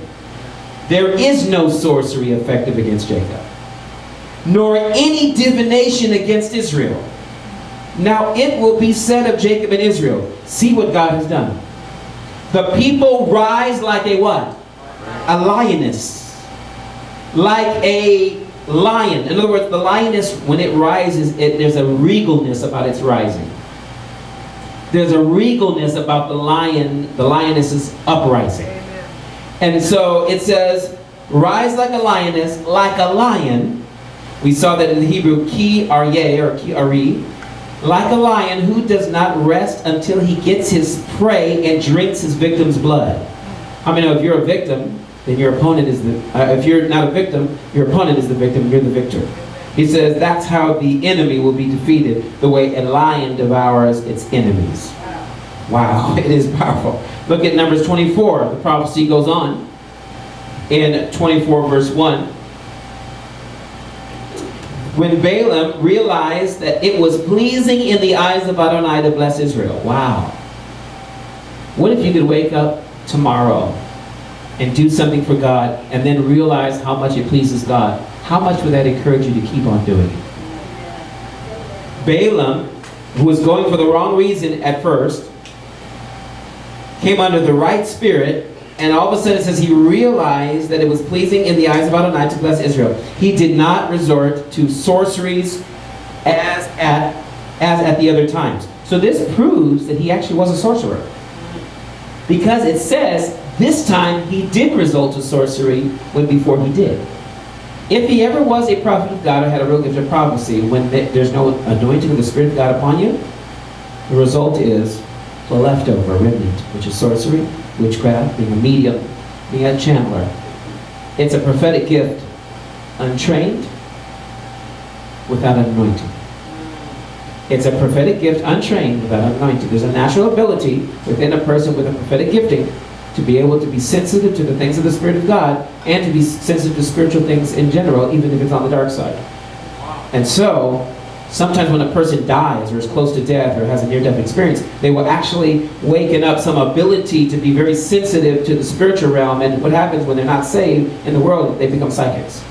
There is no sorcery effective against Jacob, nor any divination against Israel. Now it will be said of Jacob and Israel, see what God has done. The people rise like a what? A lioness. Like a lion. In other words, the lioness, when it rises, there's a regalness about its rising. There's a regalness about the lioness's uprising. And so it says, rise like a lioness, like a lion. We saw that in the Hebrew, ki aryeh, or ki ari. Like a lion who does not rest until he gets his prey and drinks his victim's blood. How many know if you're a victim, then your opponent is the... if you're not a victim, your opponent is the victim, you're the victor. He says that's how the enemy will be defeated, the way a lion devours its enemies. Wow, it is powerful. Look at Numbers 24. The prophecy goes on in 24 verse 1. When Balaam realized that it was pleasing in the eyes of Adonai to bless Israel. Wow. What if you could wake up tomorrow and do something for God and then realize how much it pleases God? How much would that encourage you to keep on doing it? Balaam, who was going for the wrong reason at first, came under the right spirit, and all of a sudden it says he realized that it was pleasing in the eyes of Adonai to bless Israel. He did not resort to sorceries as at the other times. So this proves that he actually was a sorcerer. Because it says this time he did resort to sorcery when before he did. If he ever was a prophet of God or had a real gift of prophecy, when there's no anointing of the Spirit of God upon you, the result is the leftover remnant, which is sorcery, witchcraft, being a medium, being a channeler. It's a prophetic gift, untrained, without an anointing. It's a prophetic gift, untrained, without an anointing. There's a natural ability within a person with a prophetic gifting to be able to be sensitive to the things of the Spirit of God and to be sensitive to spiritual things in general, even if it's on the dark side. And so, sometimes when a person dies or is close to death or has a near-death experience, they will actually waken up some ability to be very sensitive to the spiritual realm. And what happens when they're not saved in the world, they become psychics.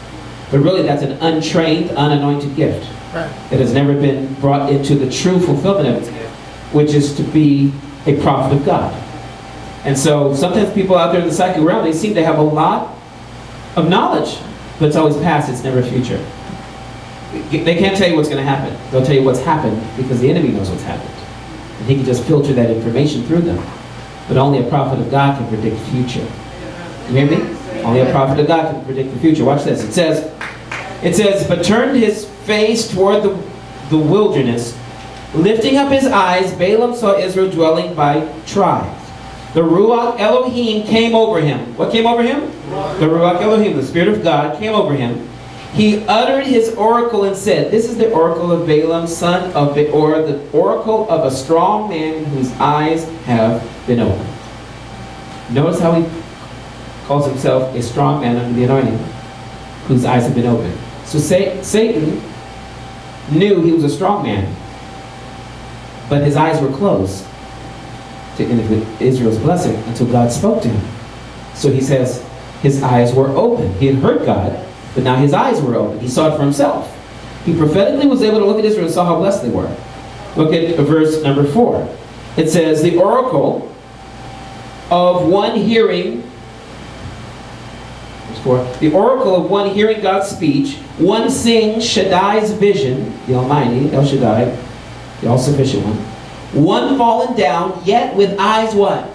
But really that's an untrained, unanointed gift that has never been brought into the true fulfillment of its gift, which is to be a prophet of God. And so sometimes people out there in the psychic realm, they seem to have a lot of knowledge, but it's always past, it's never future. They can't tell you what's going to happen. They'll tell you what's happened because the enemy knows what's happened. And he can just filter that information through them. But only a prophet of God can predict the future. You hear me? Only a prophet of God can predict the future. Watch this. It says, but turned his face toward the wilderness, lifting up his eyes, Balaam saw Israel dwelling by tribes. The Ruach Elohim came over him. What came over him? The Ruach Elohim, the Spirit of God, came over him. He uttered his oracle and said, this is the oracle of Balaam, son of Beor, the oracle of a strong man whose eyes have been opened. Notice how he calls himself a strong man under the anointing, whose eyes have been opened. So Satan knew he was a strong man, but his eyes were closed to Israel's blessing until God spoke to him. So he says his eyes were open. He had heard God, but now his eyes were open. He saw it for himself. He prophetically was able to look at Israel and saw how blessed they were. Look at verse number 4. It says, the oracle of one hearing, verse 4, the oracle of one hearing God's speech, one seeing Shaddai's vision, the Almighty, El Shaddai, the all-sufficient one fallen down, yet with eyes what?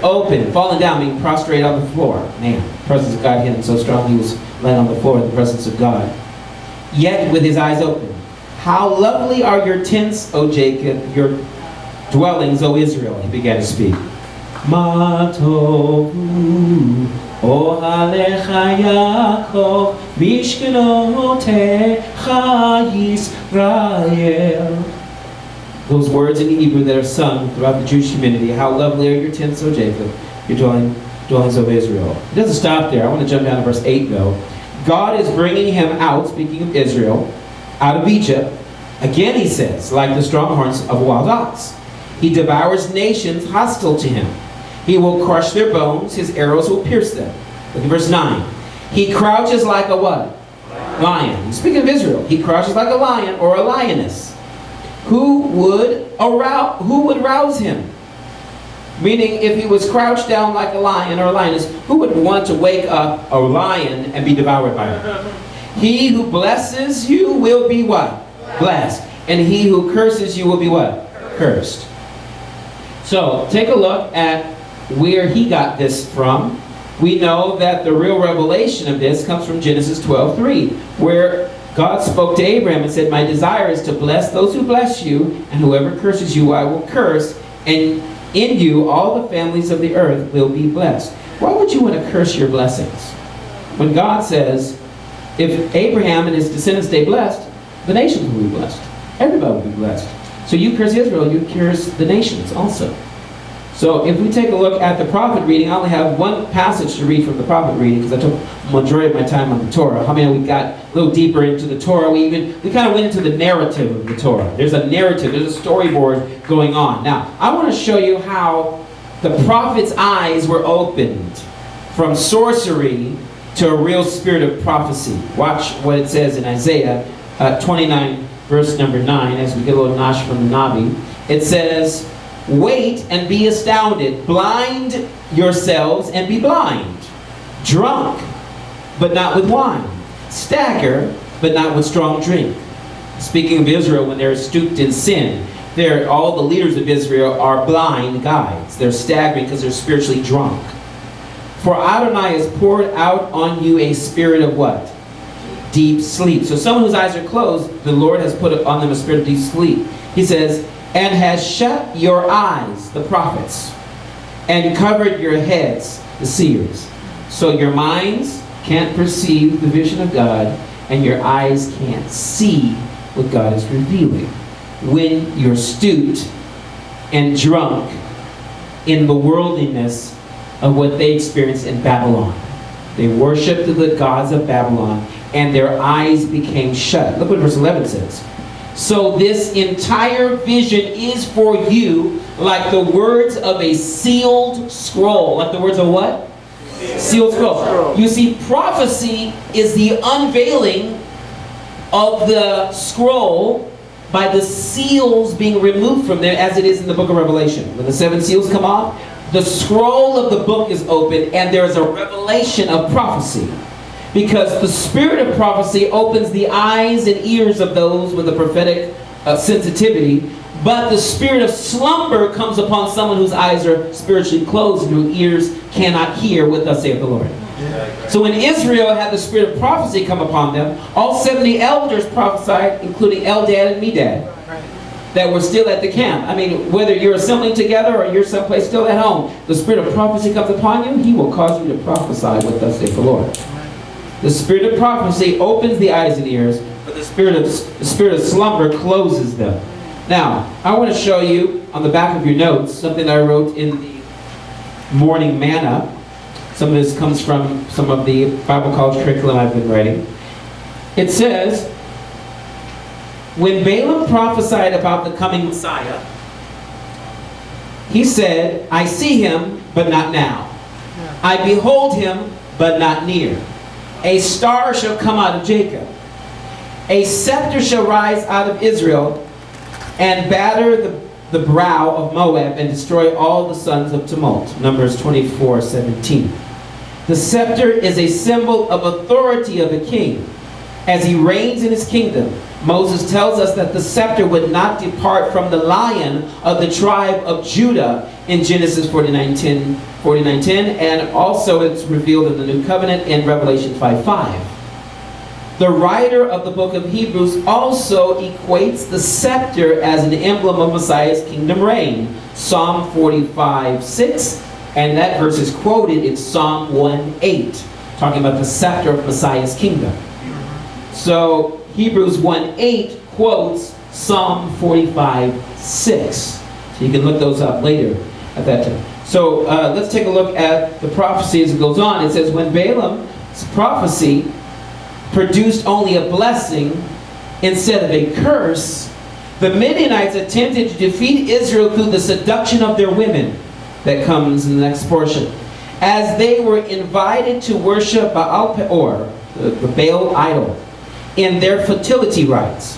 Open. Fallen down, meaning prostrate on the floor. Man, the presence of God hit him so strong he was laying on the floor in the presence of God. Yet with his eyes open. How lovely are your tents, O Jacob, your dwellings, O Israel, he began to speak. Ma tovu ohalecha Yaakov mishkenotecha Yisrael. Those words in Hebrew that are sung throughout the Jewish community. How lovely are your tents, O Jacob, your dwellings of Israel. It doesn't stop there. I want to jump down to verse 8 though. God is bringing him out, speaking of Israel, out of Egypt. Again he says, like the strong horns of a wild ox. He devours nations hostile to him. He will crush their bones. His arrows will pierce them. Look at verse 9. He crouches like a what? Lion. Speaking of Israel, he crouches like a lion or a lioness. Who would rouse him? Meaning, if he was crouched down like a lion or a lioness, who would want to wake up a lion and be devoured by him? He who blesses you will be what? Blessed. And he who curses you will be what? Cursed. So take a look at where he got this from. We know that the real revelation of this comes from Genesis 12:3, where God spoke to Abraham and said, "My desire is to bless those who bless you, and whoever curses you I will curse, and in you all the families of the earth will be blessed." Why would you want to curse your blessings? When God says, if Abraham and his descendants stay blessed, the nations will be blessed. Everybody will be blessed. So you curse Israel, you curse the nations also. So if we take a look at the prophet reading, I only have one passage to read from the prophet reading because I took the majority of my time on the Torah. How many we got a little deeper into the Torah? We kind of went into the narrative of the Torah. There's a narrative, there's a storyboard going on. Now, I want to show you how the prophet's eyes were opened from sorcery to a real spirit of prophecy. Watch what it says in Isaiah 29, verse number 9, as we get a little nosh from the Navi. It says, "Wait and be astounded, blind yourselves and be blind, drunk, but not with wine, stagger, but not with strong drink." Speaking of Israel, when they're stooped in sin, all the leaders of Israel are blind guides. They're staggering because they're spiritually drunk. "For Adonai has poured out on you a spirit of" what? Deep sleep. So someone whose eyes are closed, the Lord has put on them a spirit of deep sleep. He says, "And has shut your eyes," the prophets, "and covered your heads," the seers. So your minds can't perceive the vision of God, and your eyes can't see what God is revealing. When you're stooped and drunk in the worldliness of what they experienced in Babylon. They worshipped the gods of Babylon, and their eyes became shut. Look what verse 11 says. "So this entire vision is for you like the words of a sealed scroll." Like the words of what? Sealed scroll. You see, prophecy is the unveiling of the scroll by the seals being removed from there, as it is in the book of Revelation. When the 7 seals come off, the scroll of the book is open, and there is a revelation of prophecy. Because the spirit of prophecy opens the eyes and ears of those with a prophetic sensitivity, but the spirit of slumber comes upon someone whose eyes are spiritually closed and whose ears cannot hear what thus saith the Lord. So when Israel had the spirit of prophecy come upon them, all 70 elders prophesied, including Eldad and Medad, that were still at the camp. I mean, whether you're assembling together or you're someplace still at home, the spirit of prophecy comes upon you, he will cause you to prophesy what thus saith the Lord. The spirit of prophecy opens the eyes and ears, but the spirit of slumber closes them. Now, I want to show you on the back of your notes something I wrote in the morning manna. Some of this comes from some of the Bible college curriculum I've been writing. It says, when Balaam prophesied about the coming Messiah, he said, "I see him, but not now. I behold him, but not near. A star shall come out of Jacob. A scepter shall rise out of Israel, and batter the brow of Moab, and destroy all the sons of tumult." Numbers 24:17. The scepter is a symbol of authority of a king as he reigns in his kingdom. Moses tells us that the scepter would not depart from the lion of the tribe of Judah in Genesis 49:10, and also it's revealed in the New Covenant in Revelation 5:5. The writer of the book of Hebrews also equates the scepter as an emblem of Messiah's kingdom reign. Psalm 45:6, and that verse is quoted in Psalm 1:8, talking about the scepter of Messiah's kingdom. So Hebrews 1:8 quotes Psalm 45:6. So you can look those up later at that time. So let's take a look at the prophecy as it goes on. It says, when Balaam's prophecy produced only a blessing instead of a curse, the Midianites attempted to defeat Israel through the seduction of their women. That comes in the next portion. As they were invited to worship Baal Peor, the Baal idol, in their fertility rites,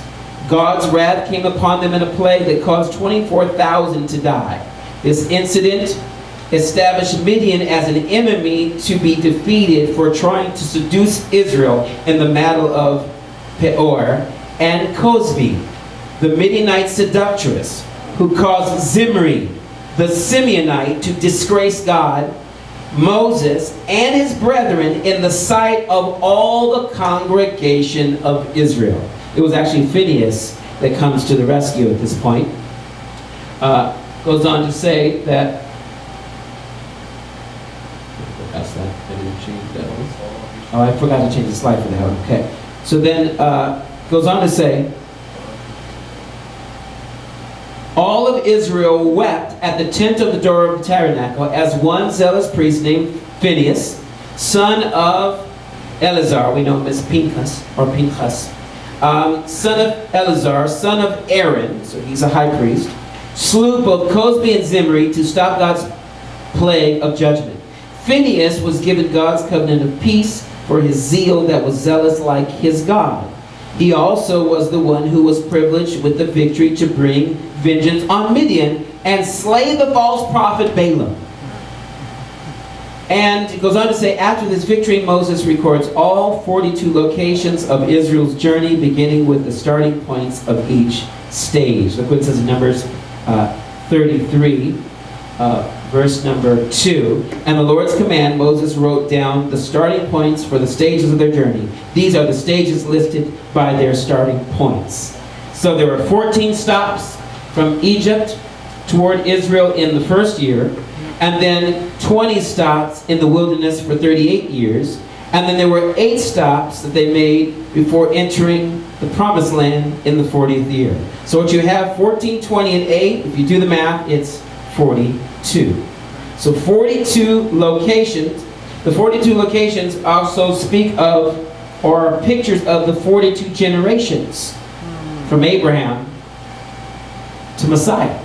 God's wrath came upon them in a plague that caused 24,000 to die. This incident established Midian as an enemy to be defeated for trying to seduce Israel in the battle of Peor, and Cosbi, the Midianite seductress, who caused Zimri, the Simeonite, to disgrace God, Moses, and his brethren in the sight of all the congregation of Israel. It was actually Phinehas that comes to the rescue at this point. Goes on to say that, that's that. I didn't change those. Oh, I forgot to change the slide for that one. Okay. So then, goes on to say, all of Israel wept at the tent of the door of the tabernacle as one zealous priest named Phinehas, son of Eleazar, we know him as Pinchas, son of Eleazar, son of Aaron, so he's a high priest, slew both Cosbi and Zimri to stop God's plague of judgment. Phinehas was given God's covenant of peace for his zeal that was zealous like his God. He also was the one who was privileged with the victory to bring vengeance on Midian and slay the false prophet Balaam. And it goes on to say, after this victory, Moses records all 42 locations of Israel's journey, beginning with the starting points of each stage. Look what it says in Numbers 33, verse number 2. And the Lord's command, Moses wrote down the starting points for the stages of their journey. These are the stages listed by their starting points. So there were 14 stops from Egypt toward Israel in the first year, and then 20 stops in the wilderness for 38 years, and then there were 8 stops that they made before entering the promised land in the 40th year. So what you have, 14, 20, and 8, if you do the math, it's 42. So 42 locations. The 42 locations also speak of, or are pictures of, the 42 generations from Abraham to Messiah.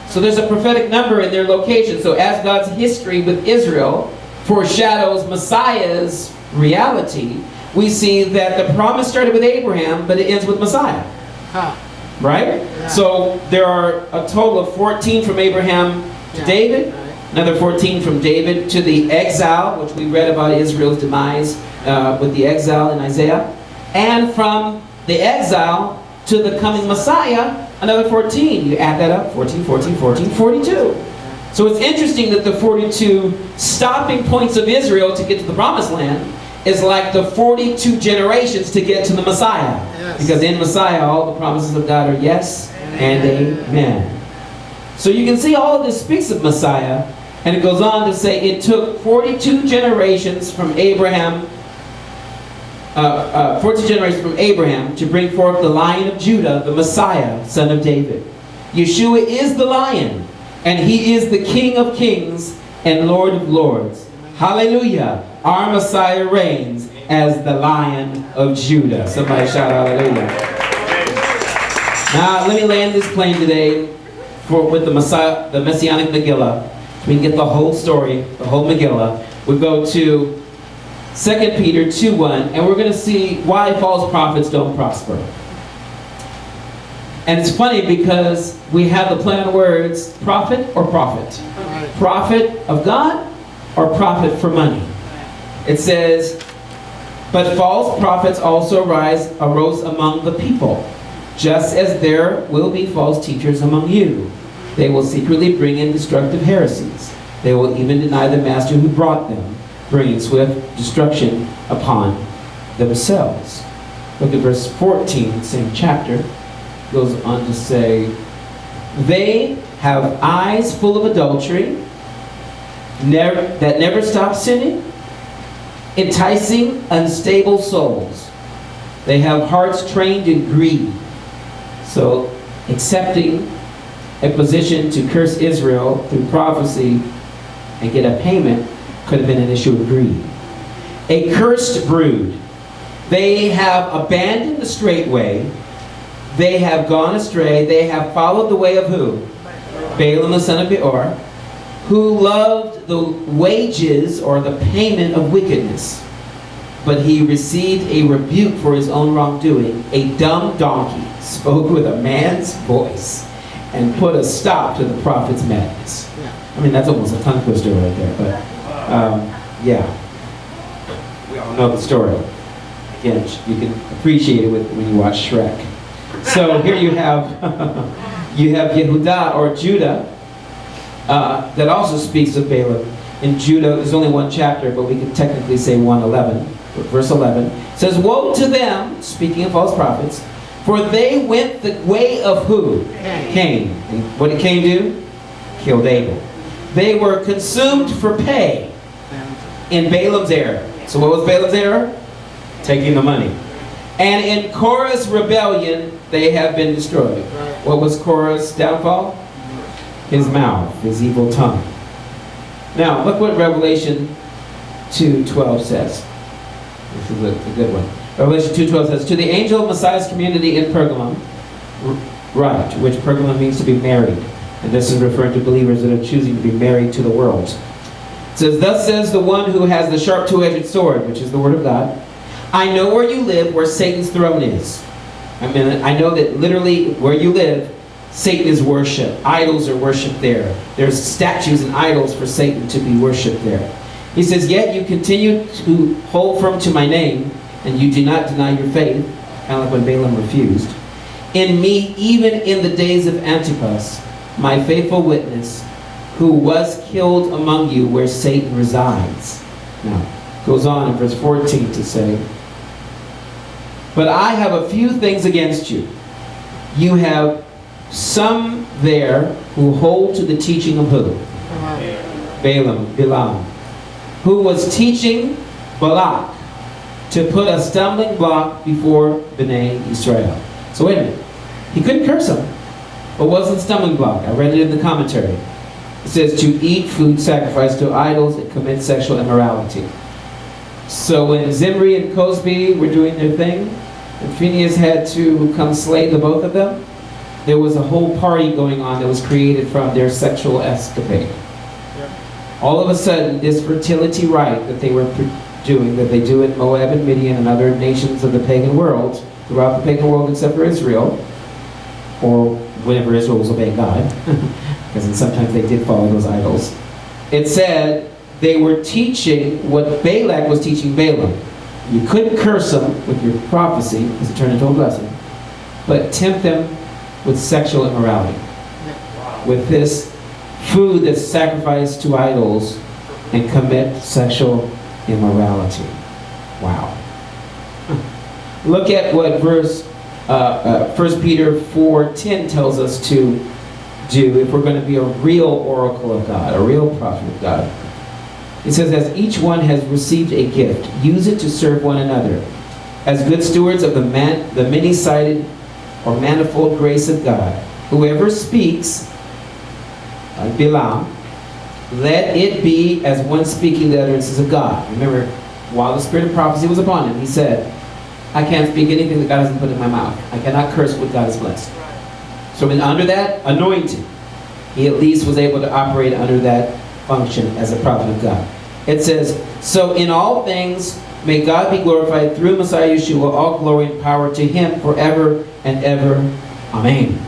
So there's a prophetic number in their location. So as God's history with Israel foreshadows Messiah's reality, we see that the promise started with Abraham, but it ends with Messiah. Right? Yeah. So there are a total of 14 from Abraham to David, another 14 from David to the exile, which we read about Israel's demise with the exile in Isaiah, and from the exile to the coming Messiah, another 14. You add that up, 14, 14, 14, 42. So it's interesting that the 42 stopping points of Israel to get to the promised land is like the 42 generations to get to the Messiah. Yes. Because in Messiah, all the promises of God are yes and amen. So you can see all of this speaks of Messiah, and it goes on to say it took 42 generations from Abraham, 42 generations from Abraham to bring forth the Lion of Judah, the Messiah, son of David. Yeshua is the Lion, and he is the King of kings and Lord of lords. Hallelujah. Our Messiah reigns as the Lion of Judah. Somebody shout hallelujah. Now, let me land this plane today with the Messiah, the Messianic Megillah. We can get the whole story, the whole Megillah. We go to 2 Peter 2:1, and we're going to see why false prophets don't prosper. And it's funny because we have the play on words, prophet or prophet. Prophet of God or prophet for money. It says, but false prophets also arose among the people, just as there will be false teachers among you. They will secretly bring in destructive heresies. They will even deny the master who brought them, bringing swift destruction upon themselves. Look at verse 14, same chapter. Goes on to say, they have eyes full of adultery, that never stop sinning, enticing unstable souls. They have hearts trained in greed. So accepting a position to curse Israel through prophecy and get a payment could have been an issue of greed. A cursed brood. They have abandoned the straight way. They have gone astray. They have followed the way of who? Balaam the son of Beor, who loved the wages or the payment of wickedness. But he received a rebuke for his own wrongdoing. A dumb donkey spoke with a man's voice and put a stop to the prophet's madness. I mean, that's almost a tongue twister right there, but yeah. We all know the story. Again, you can appreciate it when you watch Shrek. So here you have Yehudah or Judah, that also speaks of Balaam. In Judah, there's only one chapter, but we could technically say 1:11. Verse 11 says, "Woe to them," speaking of false prophets, "for they went the way of who? Cain." And what did Cain do? Killed Abel. They were consumed for pay in Balaam's error. So what was Balaam's error? Taking the money. And in Korah's rebellion, they have been destroyed. What was Korah's downfall? His mouth, his evil tongue. Now, look what Revelation 2:12 says. This is a good one. Revelation 2:12 says, "To the angel of Messiah's community in Pergamum," right, which Pergamum means to be married. And this is referring to believers that are choosing to be married to the world. It says, "Thus says the one who has the sharp two-edged sword," which is the word of God, "I know where you live, where Satan's throne is." I mean, I know that literally where you live, Satan is worshipped. Idols are worshipped there. There's statues and idols for Satan to be worshipped there. He says, "Yet you continue to hold firm to my name, and you do not deny your faith," kind of like when Balaam refused, "in me, even in the days of Antipas, my faithful witness, who was killed among you where Satan resides." Now, goes on in verse 14 to say, "But I have a few things against you. You have some there who hold to the teaching of who? Balaam, who was teaching Balak to put a stumbling block before Bnei Israel." So wait a minute. He couldn't curse them. But what's the stumbling block? I read it in the commentary. It says to eat food sacrificed to idols and commit sexual immorality. So when Zimri and Cosby were doing their thing, and Phinehas had to come slay the both of them, there was a whole party going on that was created from their sexual escapade. All of a sudden, this fertility rite that they were doing, that they do in Moab and Midian and other nations of the pagan world, throughout the pagan world except for Israel, or whenever Israel was obeying God, because sometimes they did follow those idols. It said they were teaching what Balak was teaching Balaam. You couldn't curse them with your prophecy, because it turned into a blessing, but tempt them with sexual immorality. With this food that's sacrificed to idols and commit sexual immorality. Wow. Look at what verse 1 Peter 4:10 tells us to do if we're going to be a real oracle of God, a real prophet of God. It says, "As each one has received a gift, use it to serve one another, as good stewards of the many-sided or manifold grace of God. Whoever speaks, like Balaam, let it be as one speaking the utterances of God." Remember, while the spirit of prophecy was upon him, he said, "I can't speak anything that God hasn't put in my mouth. I cannot curse what God has blessed." So under that anointing, he at least was able to operate under that function as a prophet of God. It says, "So in all things may God be glorified through Messiah Yeshua, all glory and power to him forever and ever. Amen."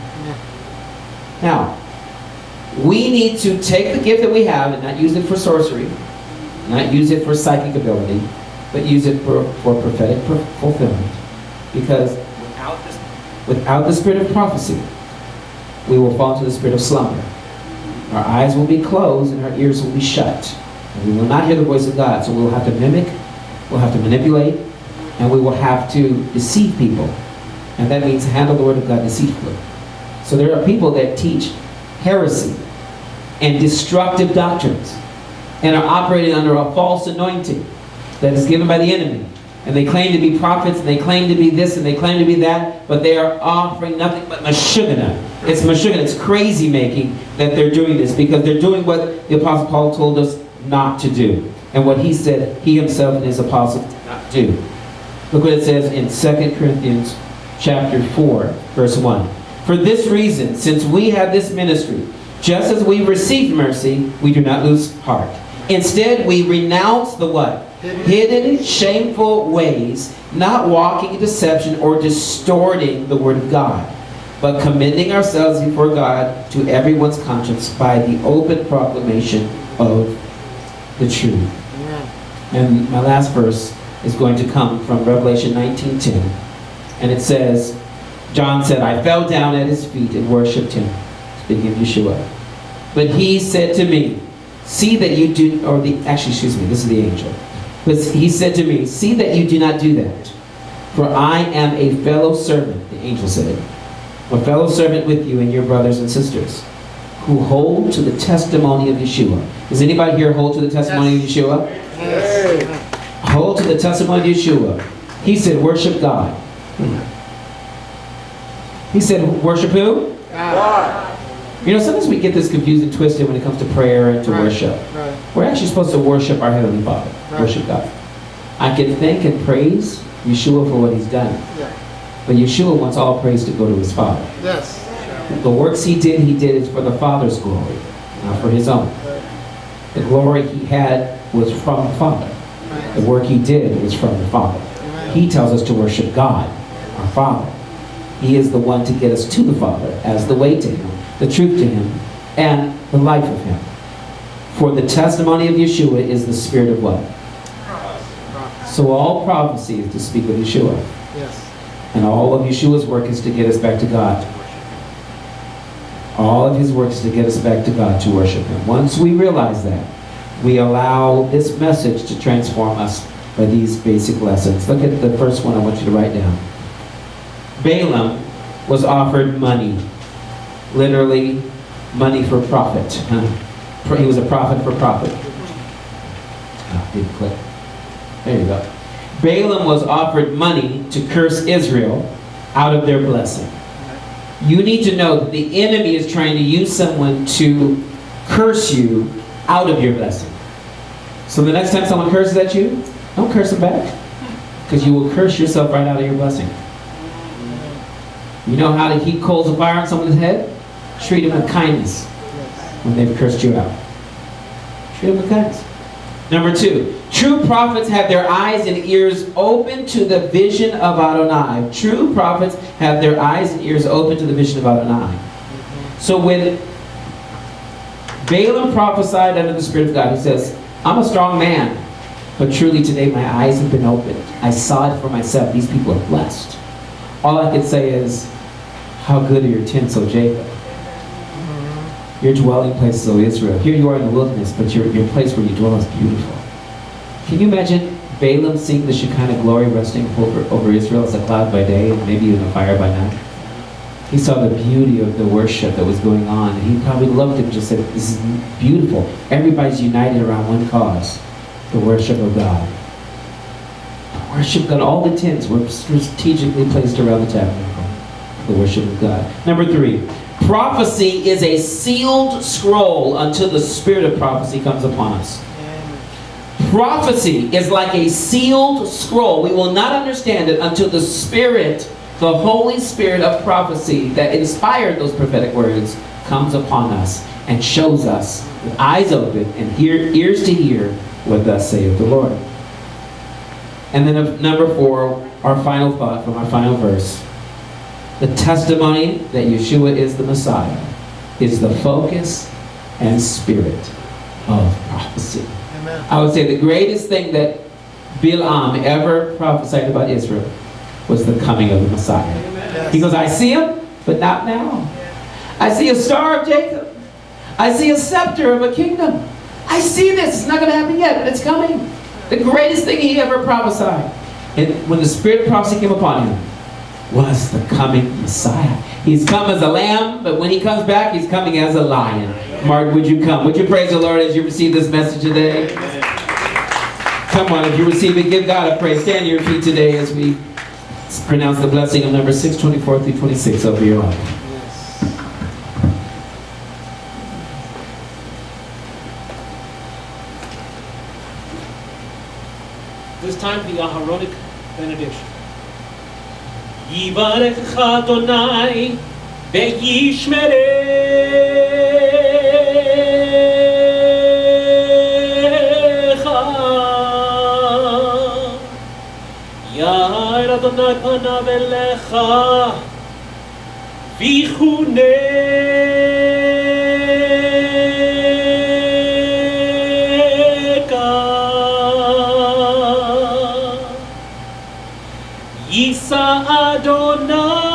Now, we need to take the gift that we have and not use it for sorcery, not use it for psychic ability, but use it for prophetic fulfillment. Because without the spirit of prophecy, we will fall into the spirit of slumber. Our eyes will be closed and our ears will be shut. And we will not hear the voice of God. So we will have to mimic, we'll have to manipulate, and we will have to deceive people. And that means handle the word of God deceitfully. So there are people that teach heresy and destructive doctrines and are operating under a false anointing that is given by the enemy. And they claim to be prophets, and they claim to be this, and they claim to be that, but they are offering nothing but mashugana. It's mashugana, it's crazy making that they're doing this, because they're doing what the Apostle Paul told us not to do. And what he said he himself and his apostles did not do. Look what it says in 2 Corinthians chapter 4, verse 1. "For this reason, since we have this ministry, just as we received mercy, we do not lose heart. Instead, we renounce the what? Hidden, shameful ways, not walking in deception or distorting the word of God, but commending ourselves before God to everyone's conscience by the open proclamation of the truth." And my last verse is going to come from Revelation 19:10. And it says, John said, "I fell down at his feet and worshipped him," speaking of Yeshua. But he said to me, see that you do, or the, actually, excuse me, this is the angel. But he said to me, see that you do not do that. For I am a fellow servant, the angel said, a fellow servant with you and your brothers and sisters, who hold to the testimony of Yeshua. Does anybody here hold to the testimony of Yeshua? Yes. Hold to the testimony of Yeshua. He said, worship God. He said, worship who? God. You know, sometimes we get this confused and twisted when it comes to prayer and to Right. worship. Right. We're actually supposed to worship our Heavenly Father. Right. Worship God. I can thank and praise Yeshua for what He's done. Yeah. But Yeshua wants all praise to go to His Father. Yes. The works He did it for the Father's glory, not for His own. The glory He had was from the Father. The work He did was from the Father. He tells us to worship God, our Father. He is the one to get us to the Father as the way to Him, the truth to Him, and the life of Him. For the testimony of Yeshua is the spirit of what? So all prophecy is to speak of Yeshua. Yes. And all of Yeshua's work is to get us back to God. All of His work is to get us back to God, to worship Him. Once we realize that, we allow this message to transform us by these basic lessons. Look at the first one I want you to write down. Balaam was offered money. Literally, money for profit. He was a prophet for profit. Oh, didn't click. There you go. Balaam was offered money to curse Israel out of their blessing. You need to know that the enemy is trying to use someone to curse you out of your blessing. So the next time someone curses at you, don't curse them back, because you will curse yourself right out of your blessing. You know how to heap coals of fire on someone's head? Treat them with kindness when they've cursed you out. Treat them with kindness. Number 2, true prophets have their eyes and ears open to the vision of Adonai. True prophets have their eyes and ears open to the vision of Adonai. So when Balaam prophesied under the Spirit of God, he says, I'm a strong man, but truly today my eyes have been opened. I saw it for myself. These people are blessed. All I can say is, how good are your tents, O Jacob? Your dwelling places, O Israel. Here you are in the wilderness, but your place where you dwell is beautiful. Can you imagine Balaam seeing the Shekinah glory resting over Israel as a cloud by day and maybe even a fire by night? He saw the beauty of the worship that was going on, and he probably loved it and just said, this is beautiful. Everybody's united around one cause, the worship of God. Worship God. All the tents were strategically placed around the tabernacle. The worship of God. Number 3, prophecy is a sealed scroll until the spirit of prophecy comes upon us. Prophecy is like a sealed scroll. We will not understand it until the Spirit, the Holy Spirit of prophecy that inspired those prophetic words, comes upon us and shows us with eyes open and ears to hear what thus saith the Lord. And then number 4, our final thought from our final verse. The testimony that Yeshua is the Messiah is the focus and spirit of prophecy. Amen. I would say the greatest thing that Bil'am ever prophesied about Israel was the coming of the Messiah. Yes. He goes, I see him, but not now. I see a star of Jacob. I see a scepter of a kingdom. I see this. It's not going to happen yet, but it's coming. The greatest thing he ever prophesied. And when the spirit of prophecy came upon him, was the coming Messiah. He's come as a lamb, but when he comes back, he's coming as a lion. Mark, would you come? Would you praise the Lord as you receive this message today? Amen. Come on, if you receive it, give God a praise. Stand to your feet today as we pronounce the blessing of number 624 through 26 over your life. This time the Aharonic benediction. Yivarechecha Adonai ve'yishmerecha. Yair Adonai panav elecha vichuneka. Yisa Adonai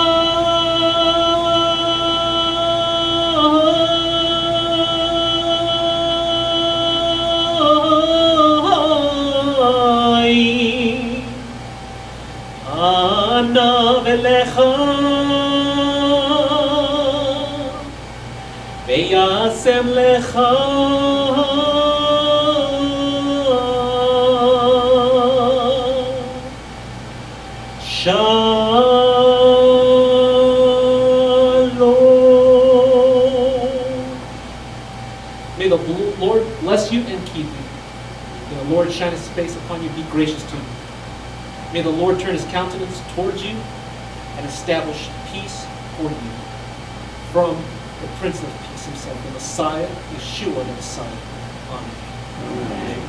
Elecha Veyasem Lecha Shalom. May the Lord bless you and keep you. May the Lord shine his face upon you, be gracious to you. May the Lord turn his countenance towards you and establish peace for you. From the Prince of Peace himself, the Messiah, Yeshua the Messiah. Amen.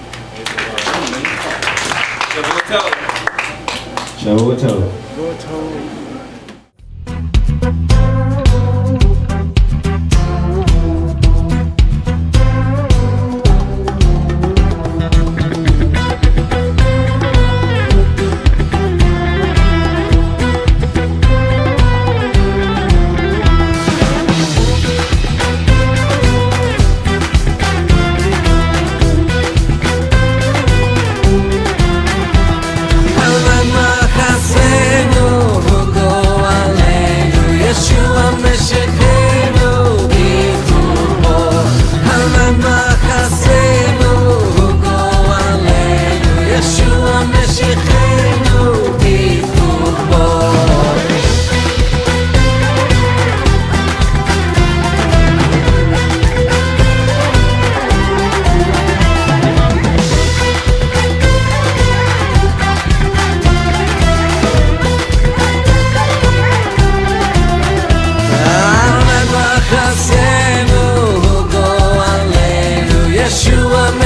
Shavua Tov. Go to.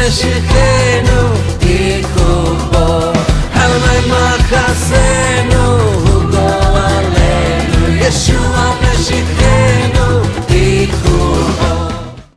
Shechenu, Ikubo, Halmai Machaseh.